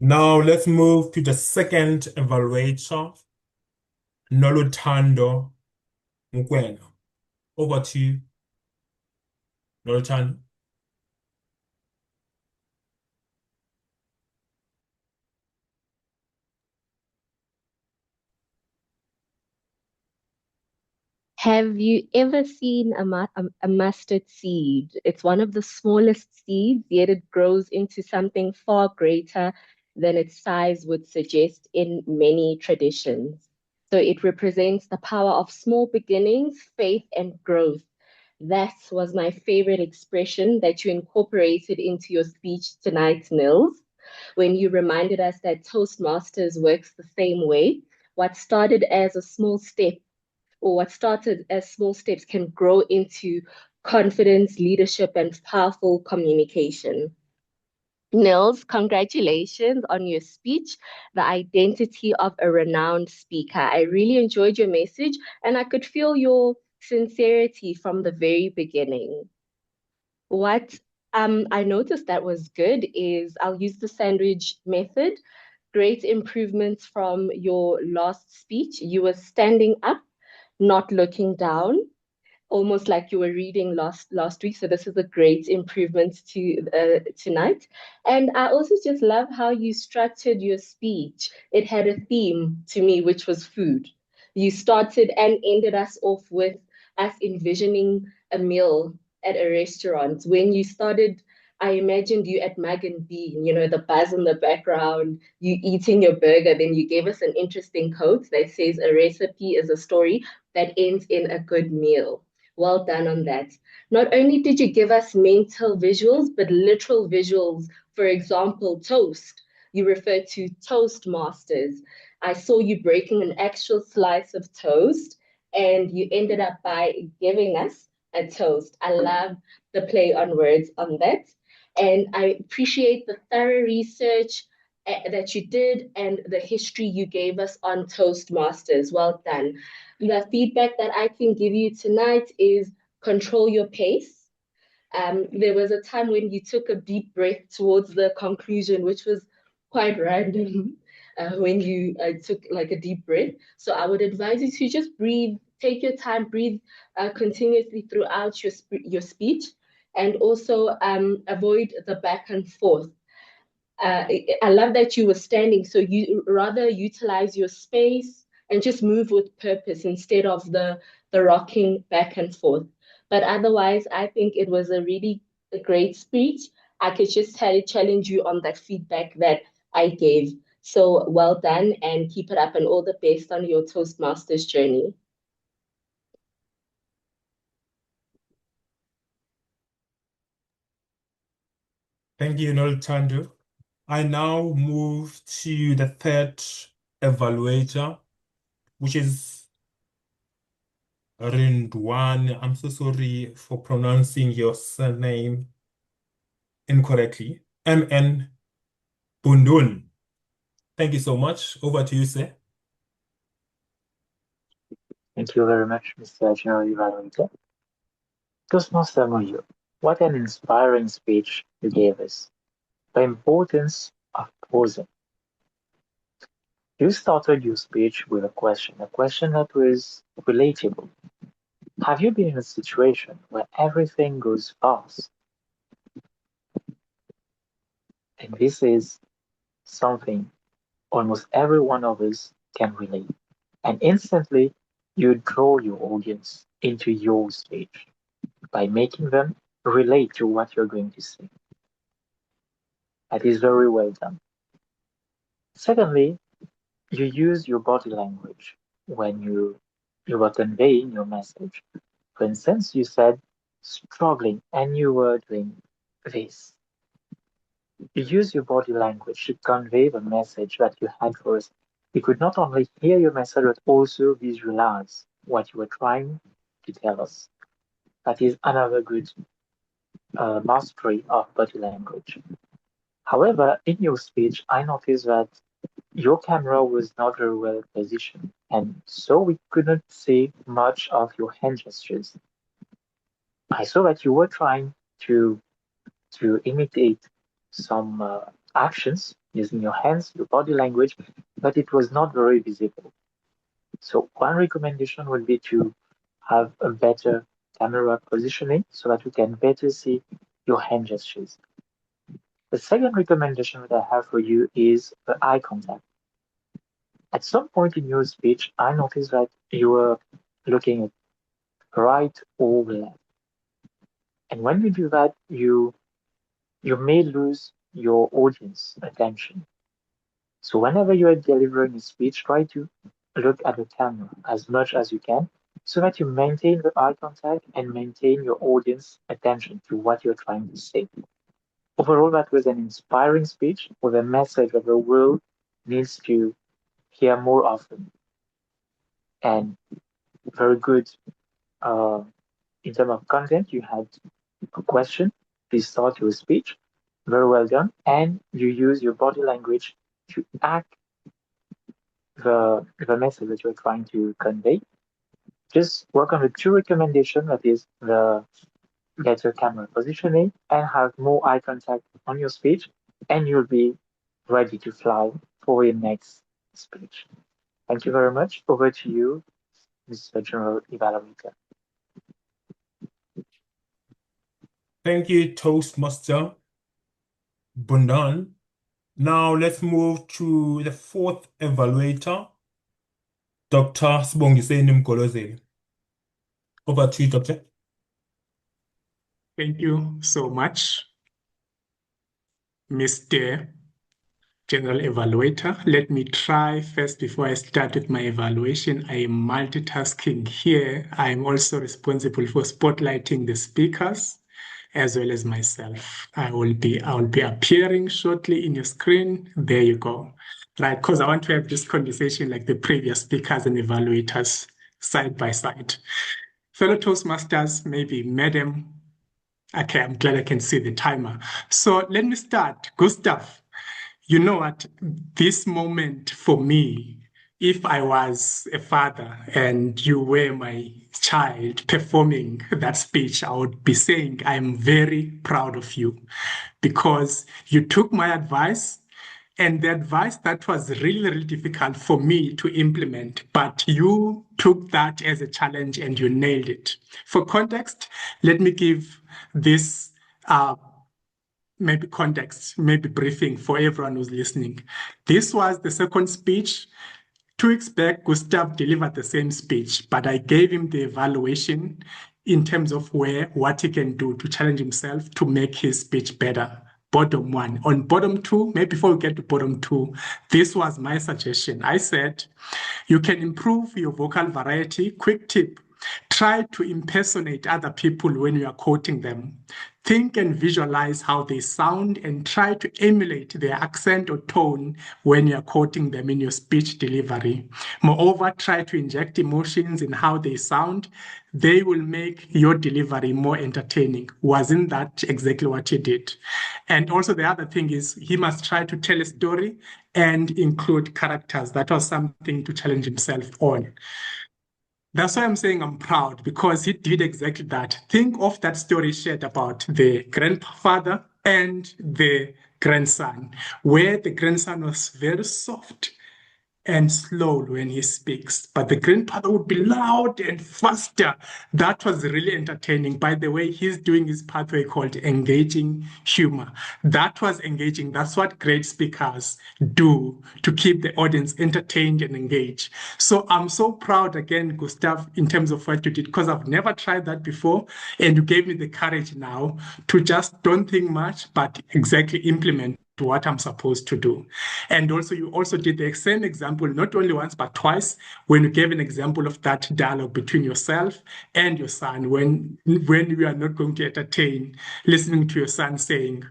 Now let's move to the second evaluator, Noluthando Mkwena. Over to you, Noluthando. Have you ever seen a mustard seed? It's one of the smallest seeds, yet it grows into something far greater than its size would suggest in many traditions. So it represents the power of small beginnings, faith, and growth. That was my favorite expression that you incorporated into your speech tonight, Nils, when you reminded us that Toastmasters works the same way. What started as a small step or what started as small steps can grow into confidence, leadership, and powerful communication. Nils, congratulations on your speech, The Identity of a Renowned Speaker. I really enjoyed your message and I could feel your sincerity from the very beginning. What I noticed that was good is I'll use the sandwich method. Great improvements from your last speech. You were standing up, not looking down, almost like you were reading last week. So this is a great improvement to tonight. And I also just love how you structured your speech. It had a theme to me, which was food. You started and ended us off with us envisioning a meal at a restaurant. When you started, I imagined you at Mug and Bean, you know, the buzz in the background, you eating your burger. Then you gave us an interesting quote that says, "A recipe is a story that ends in a good meal." Well done on that. Not only did you give us mental visuals, but literal visuals. For example, toast. You referred to Toastmasters. I saw you breaking an actual slice of toast, and you ended up by giving us a toast. I love the play on words on that. And I appreciate the thorough research that you did and the history you gave us on Toastmasters. Well done. The feedback that I can give you tonight is control your pace. There was a time when you took a deep breath towards the conclusion, which was quite random when you took like a deep breath. So I would advise you to just breathe, take your time, breathe continuously throughout your speech, and also avoid the back and forth. I love that you were standing, so you rather utilize your space and just move with purpose instead of the rocking back and forth. But otherwise, I think it was a great speech. I could just challenge you on that feedback that I gave. So well done and keep it up and all the best on your Toastmasters journey. Thank you, Noluthando. I now move to the third evaluator, which is Rindwan. I'm so sorry for pronouncing your surname incorrectly. M.N. Bundun. Thank you so much. Over to you, sir. Thank you very much, Mr. General Evaluator. Toastmaster Moyo, what an inspiring speech you gave us. The importance of pausing. You started your speech with a question that was relatable. Have you been in a situation where everything goes fast? And this is something almost every one of us can relate. And instantly, you draw your audience into your speech by making them relate to what you're going to say. That is very well done. Secondly, you use your body language when you were conveying your message. For instance, you said, struggling and you were doing this. You use your body language to convey the message that you had for us. We could not only hear your message, but also visualize what you were trying to tell us. That is another good mastery of body language. However, in your speech, I noticed that your camera was not very well positioned, and so we couldn't see much of your hand gestures. I saw that you were trying to imitate some actions using your hands, your body language, but it was not very visible. So one recommendation would be to have a better camera positioning so that we can better see your hand gestures. The second recommendation that I have for you is the eye contact. At some point in your speech, I noticed that you were looking right or left. And when you do that, you may lose your audience attention. So whenever you are delivering a speech, try to look at the camera as much as you can so that you maintain the eye contact and maintain your audience attention to what you're trying to say. Overall, that was an inspiring speech with a message that the world needs to hear more often. And very good in terms of content. You had a question to start your speech. Very well done. And you use your body language to act the message that you're trying to convey. Just work on the two recommendations, that is the better camera positioning and have more eye contact on your speech, and you'll be ready to fly for your next speech. Thank you very much. Over to you, Mr. General Evaluator. Thank you, Toastmaster Bundan. Now let's move to the fourth evaluator, Dr. Sibongiseni Mgolozeli. Over to you, Doctor. Thank you so much, Mr. General Evaluator. Let me try first before I start with my evaluation. I am multitasking here. I am also responsible for spotlighting the speakers as well as myself. I will be appearing shortly in your screen. There you go. Right, because I want to have this conversation like the previous speakers and evaluators side by side. Fellow Toastmasters, maybe Madam. Okay, I'm glad I can see the timer. So let me start. Gustav, you know what? This moment for me, if I was a father and you were my child performing that speech, I would be saying, I'm very proud of you because you took my advice. And the advice that was really, really difficult for me to implement, but you took that as a challenge and you nailed it. For context, let me give this maybe context, maybe briefing for everyone who's listening. This was the second speech. 2 weeks back, Gustav delivered the same speech, but I gave him the evaluation in terms of what he can do to challenge himself to make his speech better. Bottom 1. On bottom 2, maybe before we get to bottom 2, this was my suggestion. I said, you can improve your vocal variety. Quick tip. Try to impersonate other people when you are quoting them. Think and visualize how they sound and try to emulate their accent or tone when you are quoting them in your speech delivery. Moreover, try to inject emotions in how they sound. They will make your delivery more entertaining. Wasn't that exactly what he did? And also the other thing is he must try to tell a story and include characters. That was something to challenge himself on. That's why I'm saying I'm proud, because he did exactly that. Think of that story shared about the grandfather and the grandson, where the grandson was very soft and slow when he speaks, but the grandfather would be loud and faster. That was really entertaining. By the way, he's doing his pathway called engaging humor. That was engaging. That's what great speakers do to keep the audience entertained and engaged. So I'm so proud again, Gustav, in terms of what you did, because I've never tried that before. And you gave me the courage now to just don't think much, but exactly implement what I'm supposed to do. And also, you also did the same example, not only once, but twice, when you gave an example of that dialogue between yourself and your son, when you are not going to entertain listening to your son saying,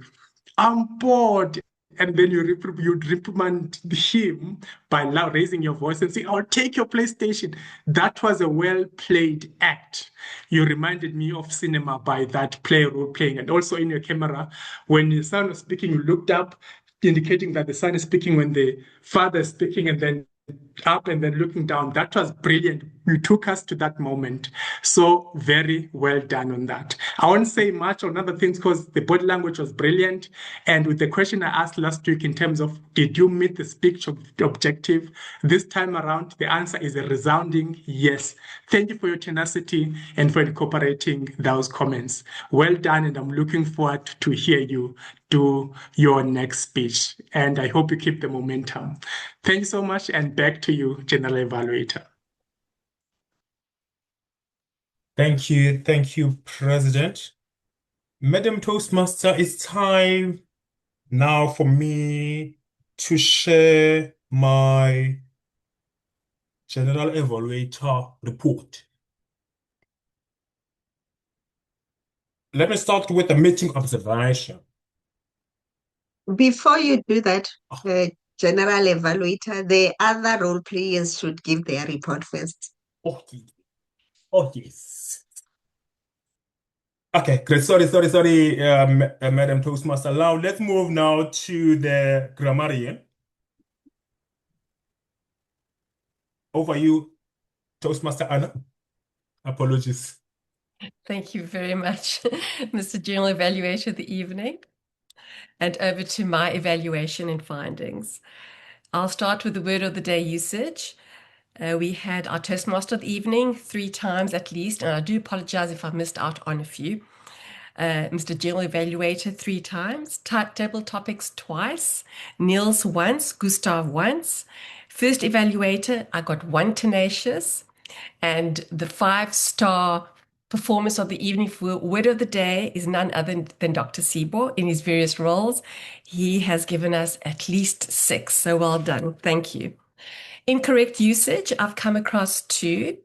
"I'm bored." And then you'd reprimand him by raising your voice and saying, "I'll take your PlayStation." That was a well-played act. You reminded me of cinema by that role playing. And also in your camera, when the son was speaking, you looked up, indicating that the son is speaking when the father is speaking, and then up and then looking down. That was brilliant. You took us to that moment. So very well done on that. I won't say much on other things because the body language was brilliant. And with the question I asked last week in terms of did you meet the speech objective, this time around the answer is a resounding yes. Thank you for your tenacity and for incorporating those comments. Well done, and I'm looking forward to hear you do your next speech. And I hope you keep the momentum. Thank you so much, and back to you, General Evaluator. Thank you, President. Madam Toastmaster, it's time now for me to share my General Evaluator report. Let me start with the meeting observation. Before you do that, General Evaluator, the other role players should give their report first. Oh, yes. Okay, great. Sorry, Madam Toastmaster. Now, let's move now to the Grammarian. Over you, Toastmaster Anna. Apologies. Thank you very much, Mr. General Evaluator of the evening. And over to my evaluation and findings. I'll start with the word of the day usage. We had our Toastmaster of the evening 3 times at least, and I do apologize if I missed out on a few. Mr. General Evaluator 3 times, table topics twice, Niels once, Gustav once. First evaluator, I got 1 tenacious, and the 5-star performance of the evening for word of the day is none other than Dr. Sibo in his various roles. He has given us at least 6, so well done. Thank you. Incorrect usage, I've come across 2.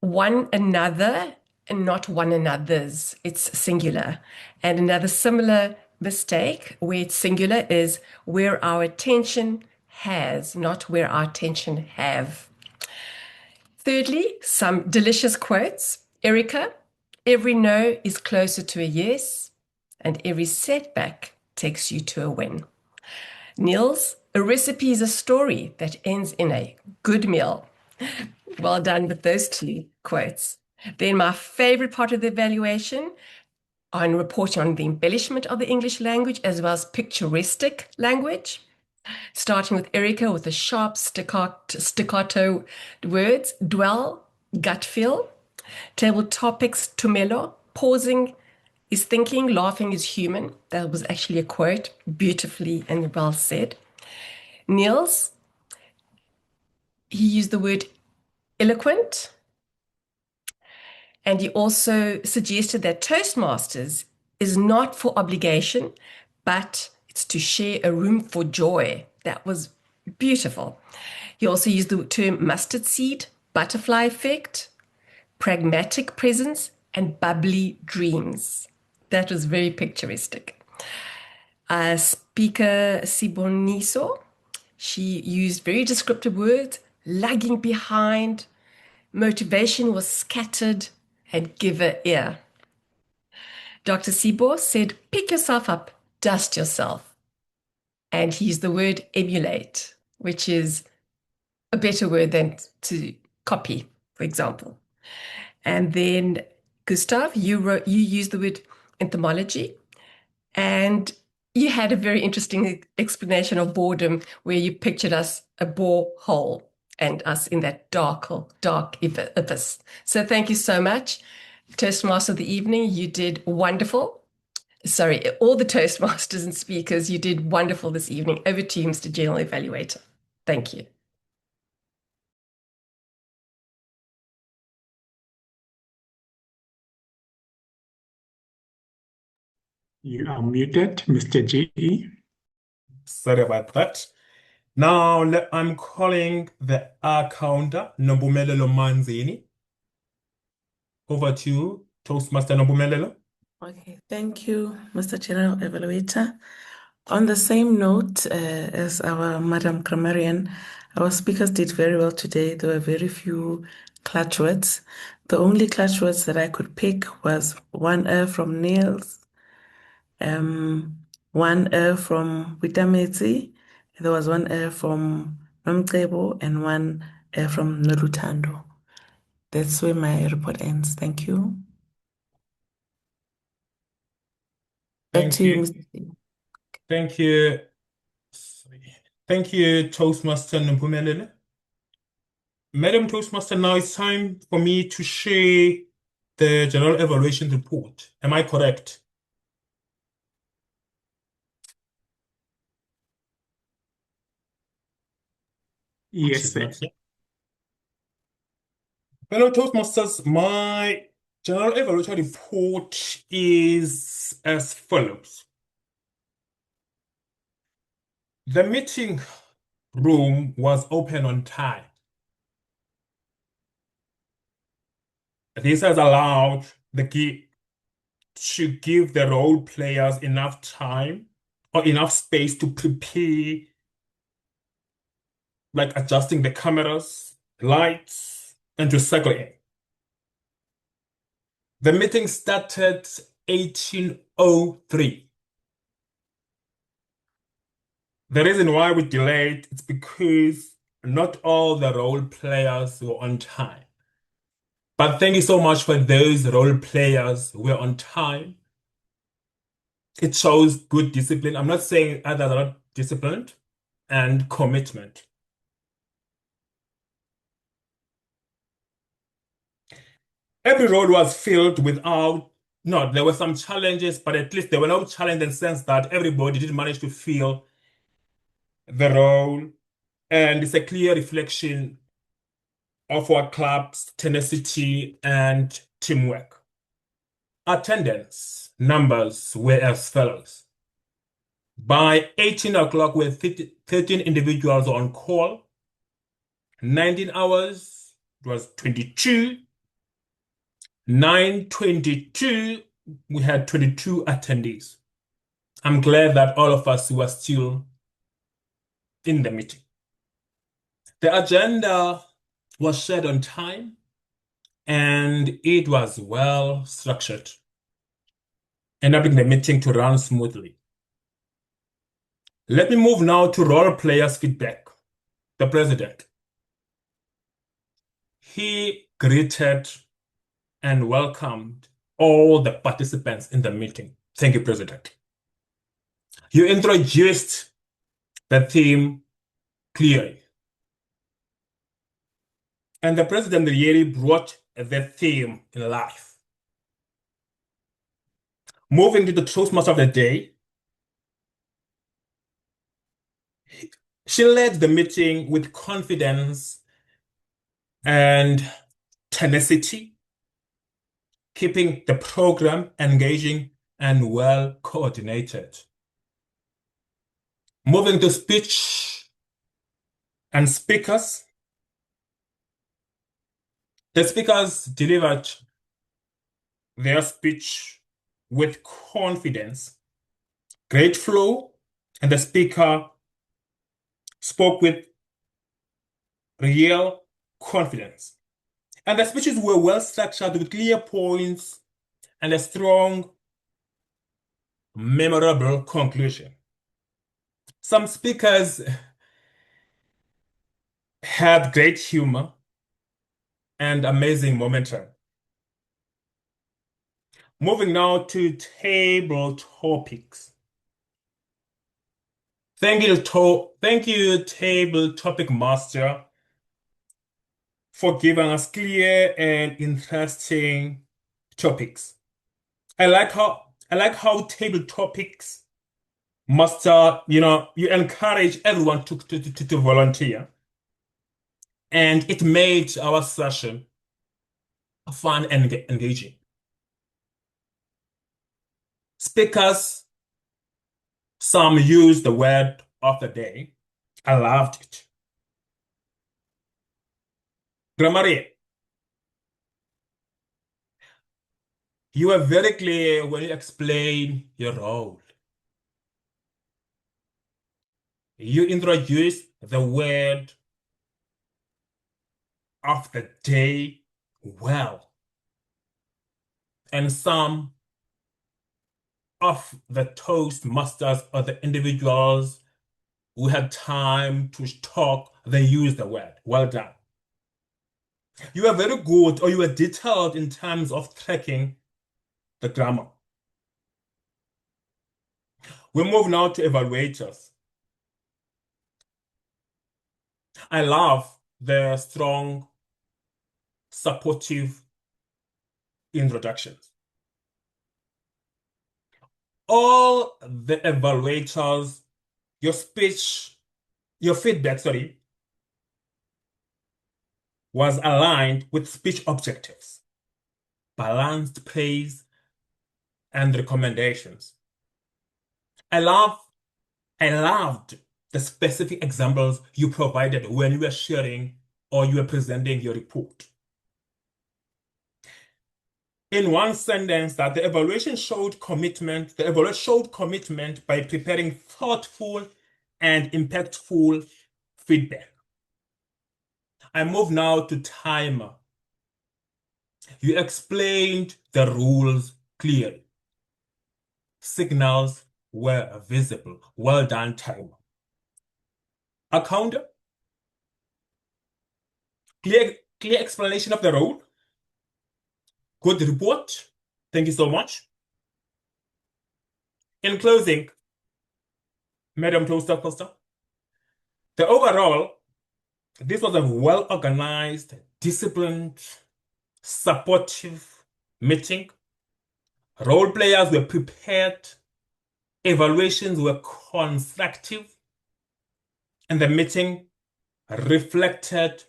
One another and not one another's. It's singular. And another similar mistake where it's singular is where our attention has, not where our attention have. Thirdly, some delicious quotes. Erica, every no is closer to a yes, and every setback takes you to a win. Niels, a recipe is a story that ends in a good meal. Well done with those 2 quotes. Then my favorite part of the evaluation on reporting on the embellishment of the English language as well as picturesque language. Starting with Erica with the sharp staccato words, dwell, gut feel. Table topics, tumelo, pausing is thinking, laughing is human. That was actually a quote, beautifully and well said. Niels, he used the word eloquent, and he also suggested that Toastmasters is not for obligation, but it's to share a room for joy. That was beautiful. He also used the term mustard seed, butterfly effect, pragmatic presence, and bubbly dreams. That was very picturesque. Speaker Sibongiseni, she used very descriptive words, lagging behind, motivation was scattered, and give a ear. Dr. Sibo said, pick yourself up, dust yourself. And he used the word emulate, which is a better word than to copy, for example. And then Gustav, you used the word entomology, and you had a very interesting explanation of boredom where you pictured us a borehole and us in that dark abyss. So thank you so much. Toastmaster of the evening, you did wonderful. Sorry, all the Toastmasters and speakers, you did wonderful this evening. Over to you, Mr. General Evaluator. Thank you. You are muted, Mr. G.E. Sorry about that. Now I'm calling the counter, Nombumelelo Manzini. Over to you, Toastmaster Nombumelelo. Okay, thank you, Mr. General Evaluator. On the same note as our Madam Grammarian, our speakers did very well today. There were very few clutch words. The only clutch words that I could pick was one from Niels, one from Witamezi, there was one from Nomcebo, and one from Nolutando. That's where my report ends. Thank you. Back Thank to you, you. Mr. Steve. Thank you. Thank you, Toastmaster Nombumelelo. Madam Toastmaster, now it's time for me to share the General Evaluation Report. Am I correct? Yes, She's sir. not here. Fellow Toastmasters, my General Evaluation Report is as follows. The meeting room was open on time. This has allowed to give the role players enough time or enough space to prepare, like adjusting the cameras, lights, and recycling. The meeting started 1803. The reason why we delayed is because not all the role players were on time. But thank you so much for those role players who were on time. It shows good discipline. I'm not saying others are not disciplined, and commitment. Every role was filled without, no, there were some challenges, but at least there were no challenges in the sense that everybody did manage to fill the role. And it's a clear reflection of our club's tenacity and teamwork. Attendance numbers were as follows. By 18 o'clock, we had 13 individuals on call. 19 hours, it was 22. 9:22, we had 22 attendees. I'm glad that all of us were still in the meeting. The agenda was shared on time and it was well structured, enabling the meeting to run smoothly. Let me move now to role players' feedback. The president. He greeted and welcomed all the participants in the meeting. Thank you, President. You introduced the theme clearly. And the president really brought the theme in life. Moving to the Toastmaster of the day, she led the meeting with confidence and tenacity, keeping the program engaging and well coordinated. Moving to speech and speakers, the speakers delivered their speech with confidence, great flow, and the speaker spoke with real confidence. And the speeches were well structured with clear points and a strong, memorable conclusion. Some speakers had great humor and amazing momentum. Moving now to table topics. Thank you, table topic master, for giving us clear and interesting topics. I like how table topics master, you encourage everyone to volunteer. And it made our session fun and engaging. Speakers, some use the word of the day. I loved it. Grammarian, you were very clear when you explained your role. You introduced the word of the day well. And some of the Toastmasters or the individuals who had time to talk, they used the word. Well done. You were very good, or you were detailed in terms of tracking the grammar. We move now to evaluators. I love the strong, supportive introductions. All the evaluators, your feedback, was aligned with speech objectives, balanced praise, and recommendations. I loved the specific examples you provided when you were sharing or you were presenting your report. In one sentence, that the evaluation showed commitment. The evaluation showed commitment by preparing thoughtful and impactful feedback. I move now to timer. You explained the rules clearly. Signals were visible. Well done, timer. A counter. Clear explanation of the rule. Good report. Thank you so much. In closing, Madam Toastmaster, the overall, this was a well-organized, disciplined, supportive meeting. Role players were prepared. Evaluations were constructive. And the meeting reflected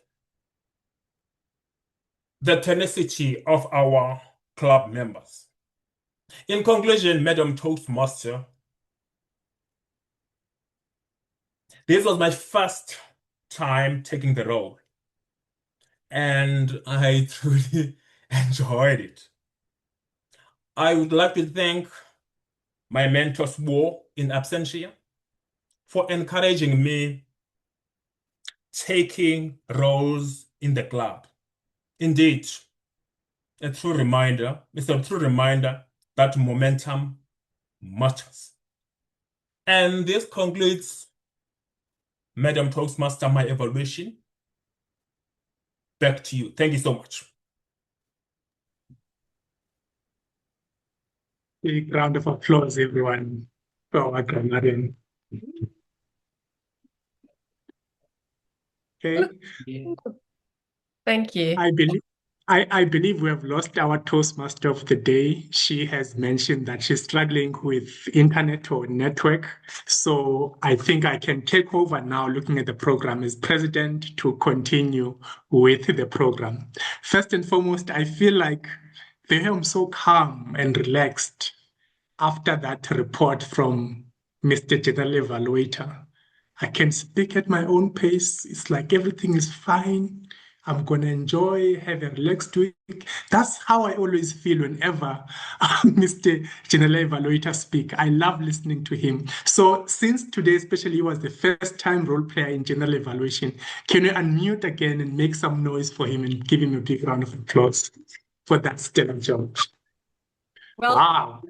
the tenacity of our club members. In conclusion, Madam Toastmaster, this was my first time taking the role, and I truly enjoyed it. I would like to thank my mentor, Swo, in absentia, for encouraging me taking roles in the club. Indeed, it's a true reminder that momentum matters. And this concludes, Madam Toastmaster, my evaluation. Back to you. Thank you so much. Big round of applause, everyone, for our grammarian. Okay. Thank you. I believe we have lost our Toastmaster of the day. She has mentioned that she's struggling with internet or network. So I think I can take over now, looking at the program as president, to continue with the program. First and foremost, I feel like I'm so calm and relaxed after that report from Mr. General Evaluator. I can speak at my own pace. It's like everything is fine. I'm going to enjoy, have a relaxed week. That's how I always feel whenever Mr. General Evaluator speak. I love listening to him. So since today, especially, was the first time role player in General Evaluation, can you unmute again and make some noise for him and give him a big round of applause for that stellar job? Well, wow.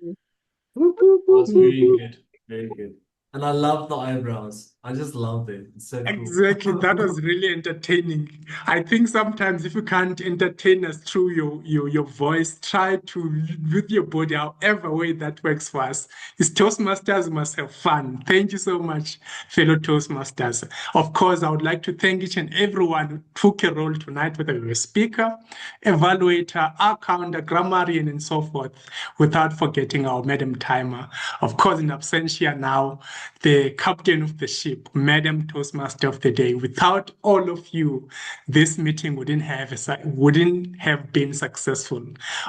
That was very good. Very good. And I love the eyebrows. I just love it. It's so cool. Exactly. That was really entertaining. I think sometimes if you can't entertain us through your voice, try to with your body, however way that works for us. It's Toastmasters must have fun. Thank you so much, fellow Toastmasters. Of course, I would like to thank each and everyone who took a role tonight, whether you're a speaker, evaluator, accountant, grammarian, and so forth, without forgetting our Madam Timer. Of course, in absentia now, the captain of the ship. Leadership, Madam Toastmaster of the Day. Without all of you, this meeting wouldn't have been successful.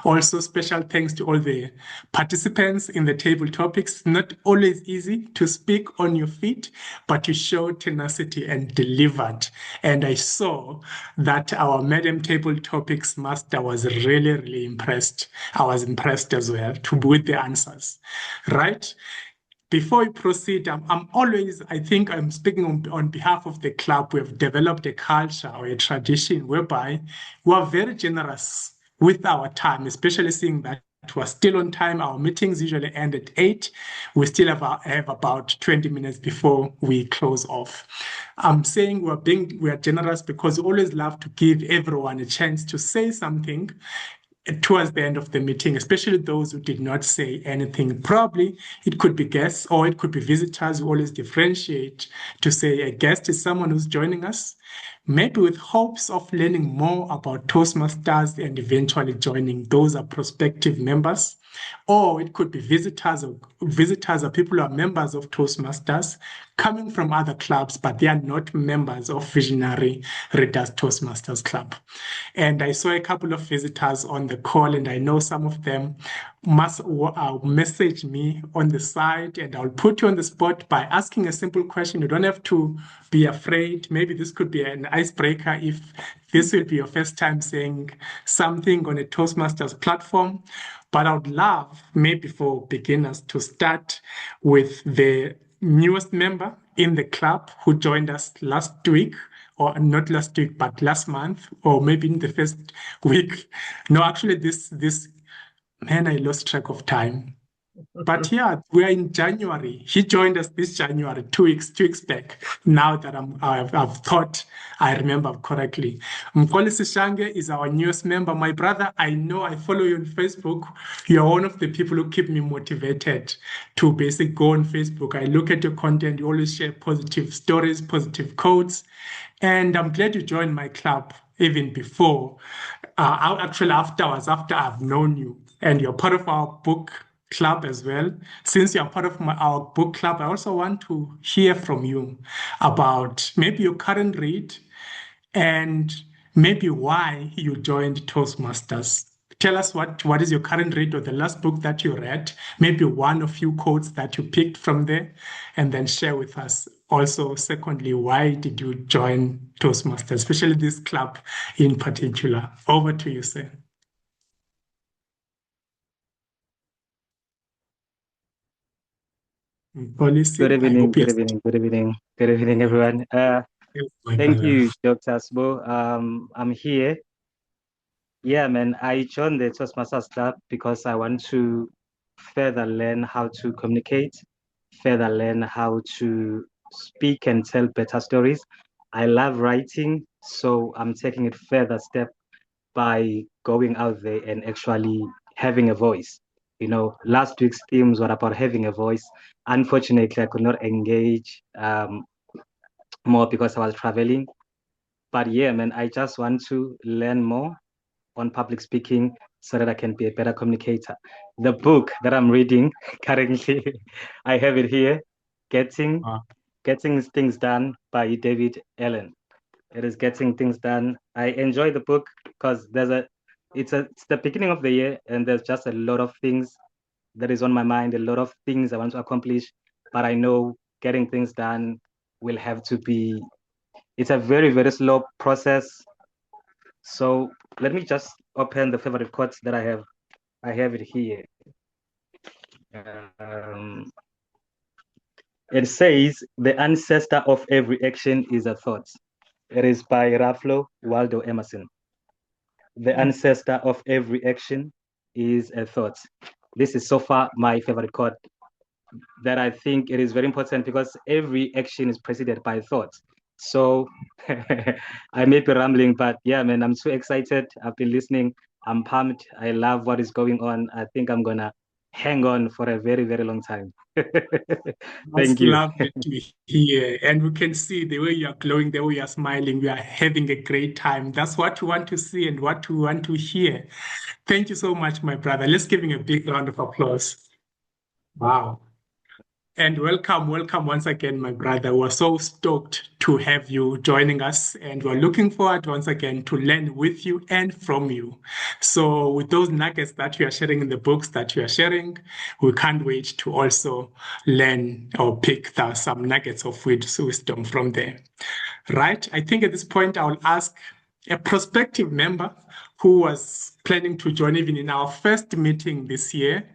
Also, special thanks to all the participants in the table topics. Not always easy to speak on your feet, but you showed tenacity and delivered. And I saw that our Madam Table Topics Master was really, really impressed. I was impressed as well with the answers, right? Before we proceed, I think I'm speaking on behalf of the club. We've developed a culture or a tradition whereby we are very generous with our time, especially seeing that we're still on time. Our meetings usually end at 8. We still have about 20 minutes before we close off. I'm saying we are generous because we always love to give everyone a chance to say something towards the end of the meeting, especially those who did not say anything. Probably it could be guests or it could be visitors. We always differentiate to say a guest is someone who's joining us, maybe with hopes of learning more about Toastmasters and eventually joining. Those are prospective members. Or it could be visitors or people who are members of Toastmasters coming from other clubs, but they are not members of Visionary Readers Toastmasters Club. And I saw a couple of visitors on the call, and I know some of them must message me on the side, and I'll put you on the spot by asking a simple question. You don't have to be afraid. Maybe this could be an icebreaker if this will be your first time saying something on a Toastmasters platform. But I would love, maybe for beginners, to start with the newest member in the club who joined us last week, or not last week, but last month, or maybe in the first week. No, actually, man, I lost track of time. But yeah, we're in January. He joined us this January, 2 weeks back. Now that I've thought I remember correctly. Mkolisi Shange is our newest member. My brother, I know I follow you on Facebook. You're one of the people who keep me motivated to basically go on Facebook. I look at your content. You always share positive stories, positive quotes. And I'm glad you joined my club even before. After I've known you. And you're part of our book club as well. Since you're part of our book club, I also want to hear from you about maybe your current read and maybe why you joined Toastmasters. Tell us what is your current read or the last book that you read, maybe one or few quotes that you picked from there, and then share with us. Also, secondly, why did you join Toastmasters, especially this club in particular? Over to you, sir. Policy. Good evening, everyone. Thank you, Dr. Sbo. I'm here. Yeah, man, I joined the Toastmasters Club because I want to further learn how to communicate, further learn how to speak and tell better stories. I love writing, so I'm taking it further step by going out there and actually having a voice. You know, last week's themes were about having a voice. Unfortunately, I could not engage more because I was traveling. But yeah, man, I just want to learn more on public speaking so that I can be a better communicator. The book that I'm reading currently, I have it here, Getting Things Done by David Allen. It is Getting Things Done. I enjoy the book because it's the beginning of the year and there's just a lot of things that is on my mind, a lot of things I want to accomplish, but I know getting things done will have to be, it's a very, very slow process. So let me just open the favorite quotes that I have. I have it here. It says, the ancestor of every action is a thought. It is by Ralph Waldo Emerson. The ancestor of every action is a thought. This is so far my favorite quote that I think it is very important because every action is preceded by thought. So I may be rambling, but yeah, man, I'm so excited. I've been listening. I'm pumped. I love what is going on. I think I'm going to hang on for a very, very long time. Thank you. Lovely to hear. And we can see the way you are glowing, the way you are smiling. We are having a great time. That's what we want to see and what we want to hear. Thank you so much, my brother. Let's give him a big round of applause. Wow. And welcome once again, my brother. We're so stoked to have you joining us, and we're looking forward once again to learn with you and from you. So, with those nuggets that you are sharing in the books that you are sharing, we can't wait to also learn or pick some nuggets of wisdom from there. Right? I think at this point, I'll ask a prospective member who was planning to join even in our first meeting this year.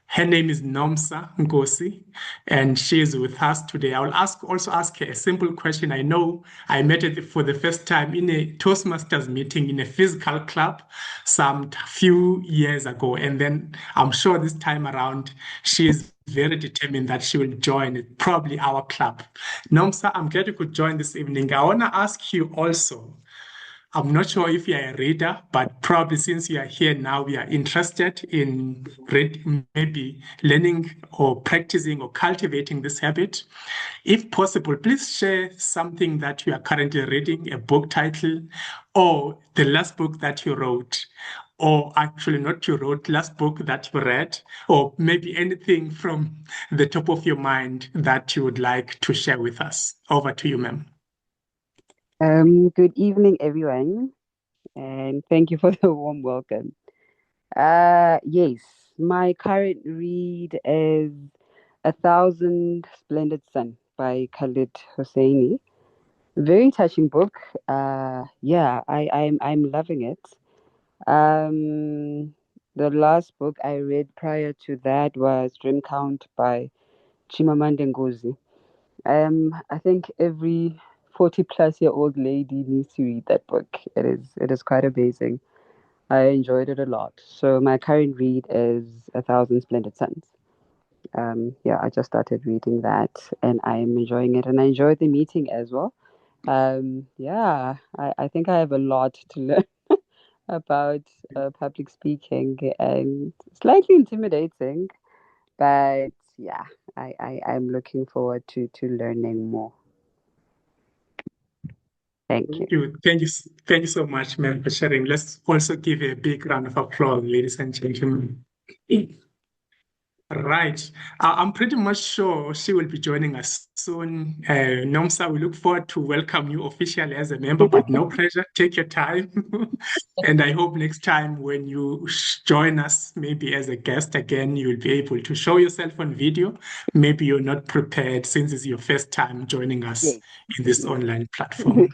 Her name is Nomsa Ngosi, and she is with us today. I will also ask her a simple question. I know I met her for the first time in a Toastmasters meeting in a physical club some few years ago, and then I'm sure this time around she is very determined that she will join probably our club. Nomsa, I'm glad you could join this evening. I want to ask you also, I'm not sure if you're a reader, but probably since you are here now, we are interested in maybe learning or practicing or cultivating this habit. If possible, please share something that you are currently reading, a book title, or the last book that you wrote, or actually not you wrote, last book that you read, or maybe anything from the top of your mind that you would like to share with us. Over to you, ma'am. Good evening, everyone, and thank you for the warm welcome. Yes, my current read is A Thousand Splendid Sun by Khalid Hosseini. Very touching book. Yeah, I'm loving it. The last book I read prior to that was Dream Count by Chimamanda Ngozi. I think every 40-plus-year-old lady needs to read that book. It is quite amazing. I enjoyed it a lot. So my current read is A Thousand Splendid Suns. Yeah, I just started reading that and I am enjoying it, and I enjoyed the meeting as well. Yeah, I think I have a lot to learn about public speaking, and slightly intimidating, but yeah, I'm looking forward to learning more. Thank you. Thank you so much, ma'am, for sharing. Let's also give a big round of applause, ladies and gentlemen. Right. I'm pretty much sure she will be joining us soon. Nomsa, we look forward to welcome you officially as a member, but no pressure. Take your time. And I hope next time when you join us, maybe as a guest again, you'll be able to show yourself on video. Maybe you're not prepared since it's your first time joining us in this online platform.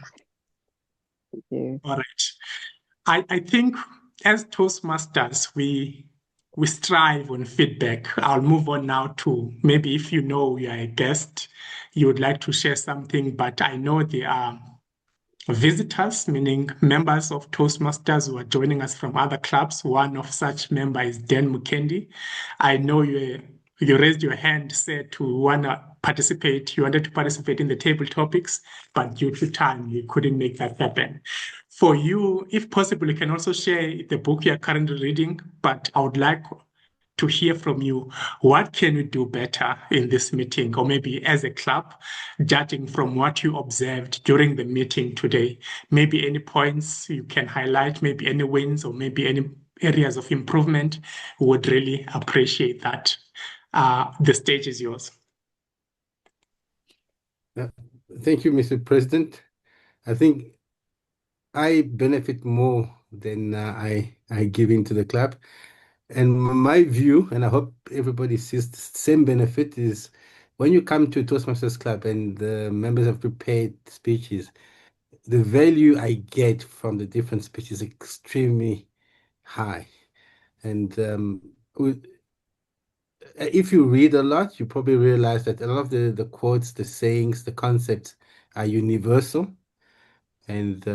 Thank you. All right. I think as Toastmasters, we strive on feedback. I'll move on now to maybe if you know you're a guest, you would like to share something, but I know there are visitors, meaning members of Toastmasters who are joining us from other clubs. One of such members is Dan Mukendi. I know you raised your hand, said you wanted to participate in the table topics, but due to time, you couldn't make that happen. For you, if possible, you can also share the book you're currently reading, but I would like to hear from you. What can we do better in this meeting, or maybe as a club, judging from what you observed during the meeting today? Maybe any points you can highlight, maybe any wins, or maybe any areas of improvement. We would really appreciate that. The stage is yours. Thank you, Mr. President. I think I benefit more than I give into the club. And my view, and I hope everybody sees the same benefit, is when you come to Toastmasters Club and the members have prepared speeches, the value I get from the different speeches is extremely high. And if you read a lot, you probably realize that a lot of the quotes, the sayings, the concepts are universal. And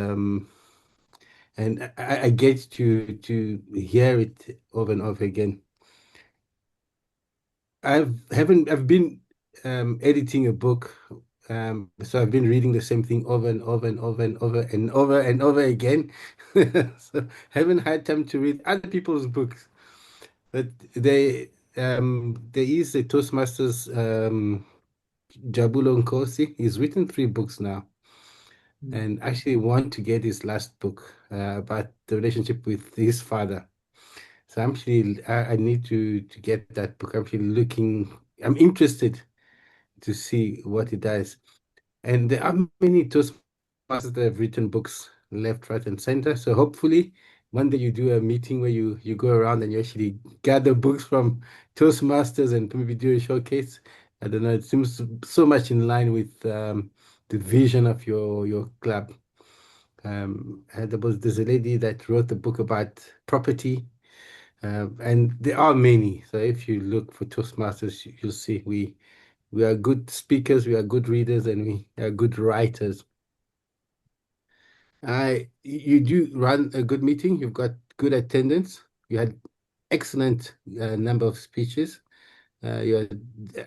I get to hear it over and over again. I've been editing a book, so I've been reading the same thing over and over and over and over and over and over again. So haven't had time to read other people's books, but there is a Toastmasters, Jabulo Nkosi. He's written 3 books now, and actually want to get his last book about the relationship with his father. So I need to get that book. I'm interested to see what it does. And there are many Toastmasters that have written books left, right, and center. So hopefully one day you do a meeting where you go around and you actually gather books from Toastmasters and maybe do a showcase. I don't know, it seems so much in line with the vision of your club. And there's a lady that wrote a book about property, and there are many. So if you look for Toastmasters, you'll see we are good speakers, we are good readers, and we are good writers. You do run a good meeting. You've got good attendance. You had excellent number of speeches. You had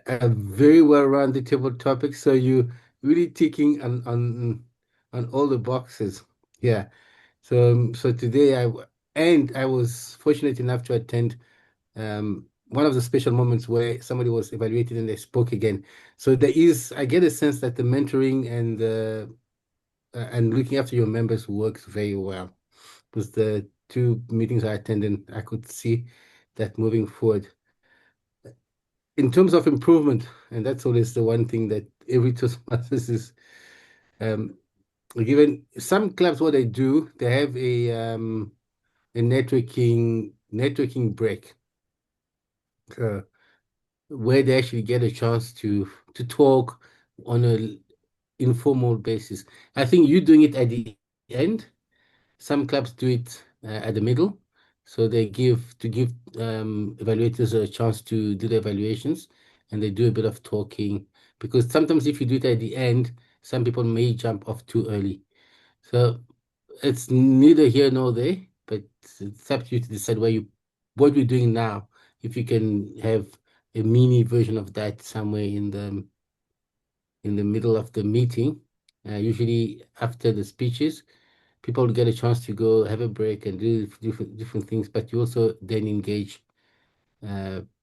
a very well-rounded table topic. So you really ticking on all the boxes. Yeah. So today I was fortunate enough to attend one of the special moments where somebody was evaluated and they spoke again. So I get a sense that the mentoring and looking after your members works very well. Because the two meetings I attended, I could see that moving forward. In terms of improvement, and that's always the one thing that every Toastmasters is given. Some clubs, what they do, they have a networking break. Where they actually get a chance to talk on a informal basis. I think you're doing it at the end. Some clubs do it at the middle, so they give evaluators a chance to do the evaluations, and they do a bit of talking, because sometimes if you do it at the end, some people may jump off too early. So it's neither here nor there, but it's up to you to decide what we're doing now. If you can have a mini version of that somewhere in the middle of the meeting, usually after the speeches, people get a chance to go have a break and do different things, but you also then engage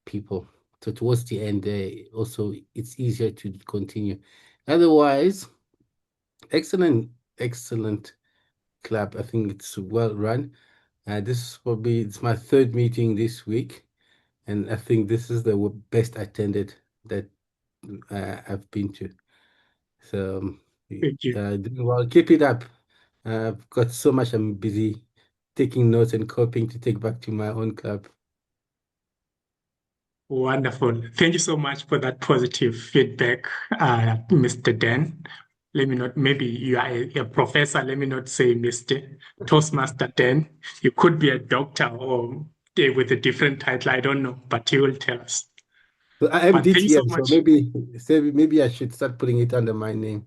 people. So towards the end, also it's easier to continue. Otherwise, excellent club. I think it's well run. It's my third meeting this week, and I think this is the best attended that I've been to. So, Thank you. well, keep it up. I've got so much. I'm busy taking notes and copying to take back to my own club. Wonderful. Thank you so much for that positive feedback, Mr. Dan. Let me not, maybe you are a professor, let me not say Mr. Toastmaster Dan. You could be a doctor or with a different title, I don't know, but he will tell us. So I am But thank you so DTM, so much. maybe I should start putting it under my name.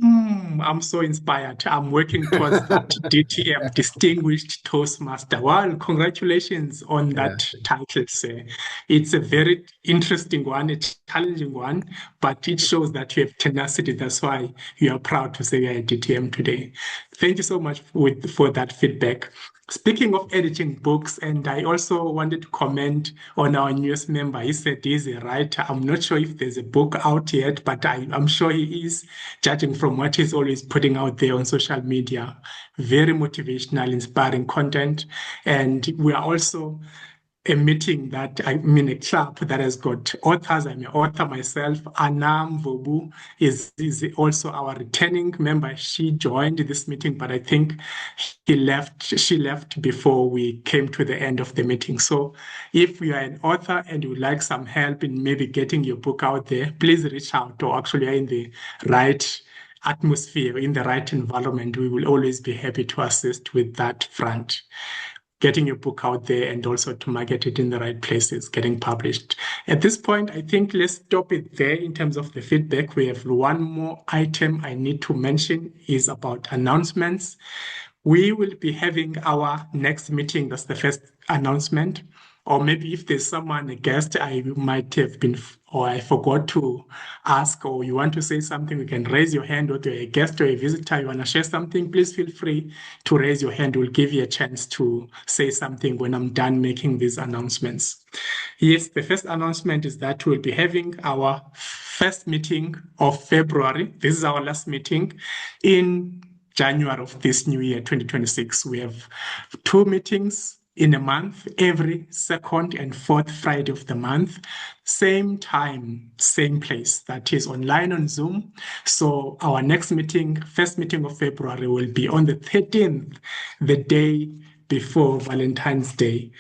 I'm so inspired. I'm working towards that DTM, Distinguished Toastmaster. Well, congratulations on that title, sir. It's a very interesting one, a challenging one, but it shows that you have tenacity. That's why you are proud to say you're a DTM today. Thank you so much for that feedback. Speaking of editing books, and I also wanted to comment on our newest member. He said he's a writer. I'm not sure if there's a book out yet, but I'm sure he is, judging from what he's always putting out there on social media. Very motivational, inspiring content. And we are also a club that has got authors. I'm an author myself. Anam Vobu is also our returning member. She joined this meeting, but I think she left before we came to the end of the meeting. So if you are an author and you would like some help in maybe getting your book out there, please reach out, or actually are in the right atmosphere, in the right environment. We will always be happy to assist with that front, getting your book out there and also to market it in the right places, getting published. At this point, I think let's stop it there in terms of the feedback. We have one more item I need to mention is about announcements. We will be having our next meeting. That's the first announcement. Or maybe if there's someone, a guest, I might have been, or I forgot to ask, or you want to say something, you can raise your hand, or to a guest or a visitor, you want to share something, please feel free to raise your hand. We'll give you a chance to say something when I'm done making these announcements. Yes, the first announcement is that we'll be having our first meeting of February. This is our last meeting in January of this new year, 2026. We have 2 meetings in a month, every second and fourth Friday of the month, same time, same place. That is online on Zoom. So our next meeting, first meeting of February, will be on the 13th, the day before Valentine's Day.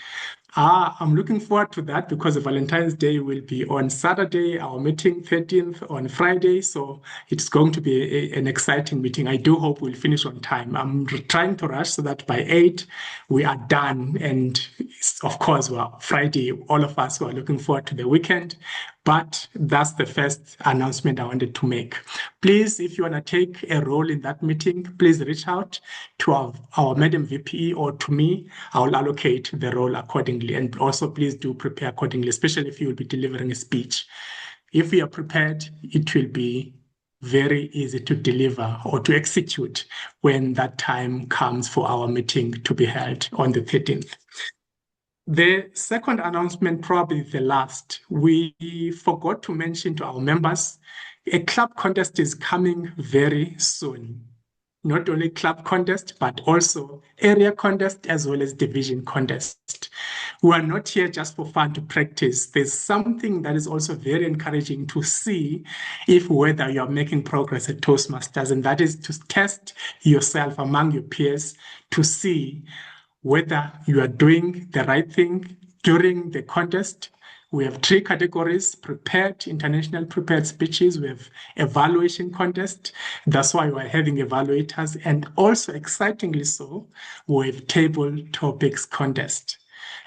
I'm looking forward to that because Valentine's Day will be on Saturday, our meeting 13th on Friday. So it's going to be an exciting meeting. I do hope we'll finish on time. I'm trying to rush so that by 8 we are done. And of course, well, Friday, all of us were looking forward to the weekend. But that's the first announcement I wanted to make. Please, if you want to take a role in that meeting, please reach out to our Madam VP or to me. I will allocate the role accordingly. And also, please do prepare accordingly, especially if you will be delivering a speech. If we are prepared, it will be very easy to deliver or to execute when that time comes for our meeting to be held on the 13th. The second announcement, probably the last, we forgot to mention to our members, a club contest is coming very soon. Not only club contest, but also area contest as well as division contest. We are not here just for fun to practice. There's something that is also very encouraging to see if whether you are making progress at Toastmasters, and that is to test yourself among your peers to see whether you are doing the right thing during the contest. We have 3 categories: prepared, international prepared speeches. We have evaluation contest. That's why we're having evaluators. And also, excitingly so, we have table topics contest,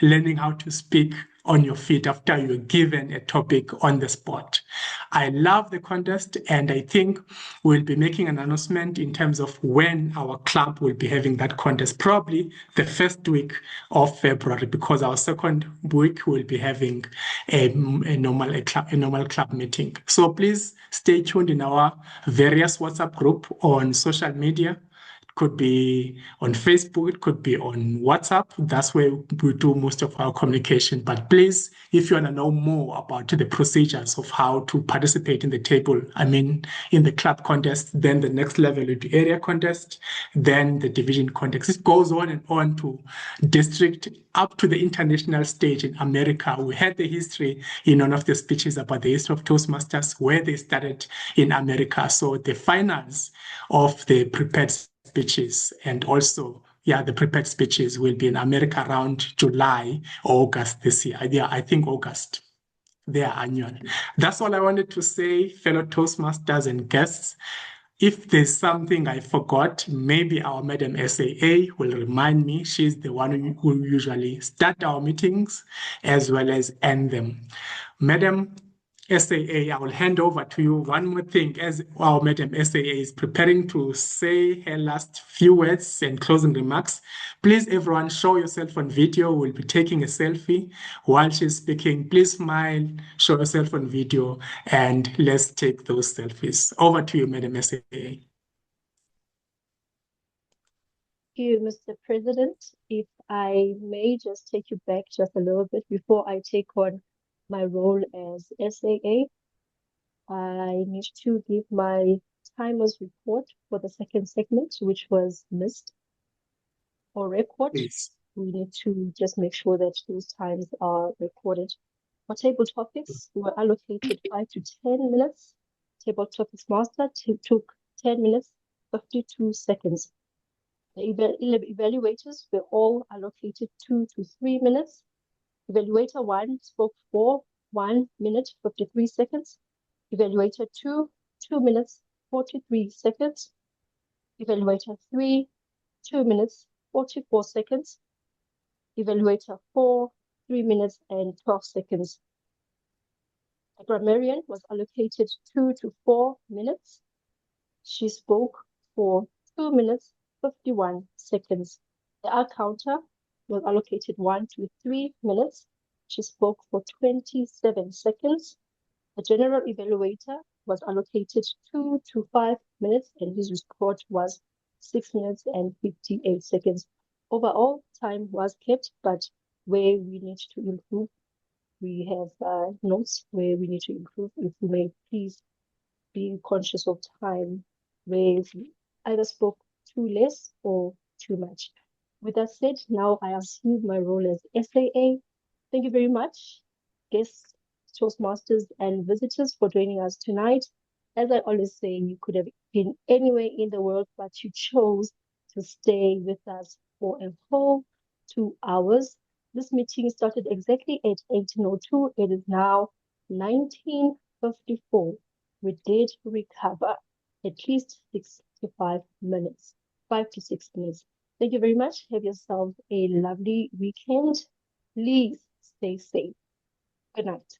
learning how to speak on your feet after you're given a topic on the spot. I love the contest, and I think we'll be making an announcement in terms of when our club will be having that contest, probably the first week of February, because our second week will be having a normal club meeting. So please stay tuned in our various WhatsApp group on social media. Could be on Facebook, it could be on WhatsApp. That's where we do most of our communication. But please, if you want to know more about the procedures of how to participate in the table, in the club contest, then the next level will be area contest, then the division contest. It goes on and on to district up to the international stage in America. We had the history in one of the speeches about the history of Toastmasters, where they started in America. So the finals of the prepared speeches and also the prepared speeches will be in America around July or August this year. I think August. They are annual. That's all I wanted to say, fellow Toastmasters and guests. If there's something I forgot, maybe our Madam SAA will remind me. She's the one who usually start our meetings as well as end them. Madam SAA, I will hand over to you. One more thing, as our Madam SAA is preparing to say her last few words and closing remarks, please everyone show yourself on video. We'll be taking a selfie while she's speaking. Please smile, show yourself on video, and let's take those selfies. Over to you, Madam SAA. Thank you, Mr. President. If I may just take you back just a little bit before I take on my role as SAA, I need to give my timers report for the second segment, which was missed or record. Please. We need to just make sure that those times are recorded. For table topics, we were allocated 5 to 10 minutes. Table topics master took 10 minutes, 52 seconds. The evaluators were all allocated 2 to 3 minutes. Evaluator 1 spoke for 1 minute, 53 seconds. Evaluator 2, 2 minutes, 43 seconds. Evaluator 3, 2 minutes, 44 seconds. Evaluator 4, 3 minutes and 12 seconds. A grammarian was allocated 2 to 4 minutes. She spoke for 2 minutes, 51 seconds. The R counter was allocated 1 to 3 minutes. She spoke for 27 seconds. The general evaluator was allocated 2 to 5 minutes, and his report was 6 minutes and 58 seconds. Overall, time was kept, but where we need to improve, we have notes where we need to improve. If you may please be conscious of time, where we either spoke too less or too much. With that said, now I assume my role as SAA. Thank you very much, guests, Toastmasters, and visitors for joining us tonight. As I always say, you could have been anywhere in the world, but you chose to stay with us for a whole 2 hours. This meeting started exactly at 18:02. It is now 19:54. We did recover at least 6 to 5 minutes, 5 to 6 minutes. Thank you very much. Have yourself a lovely weekend. Please stay safe. Good night.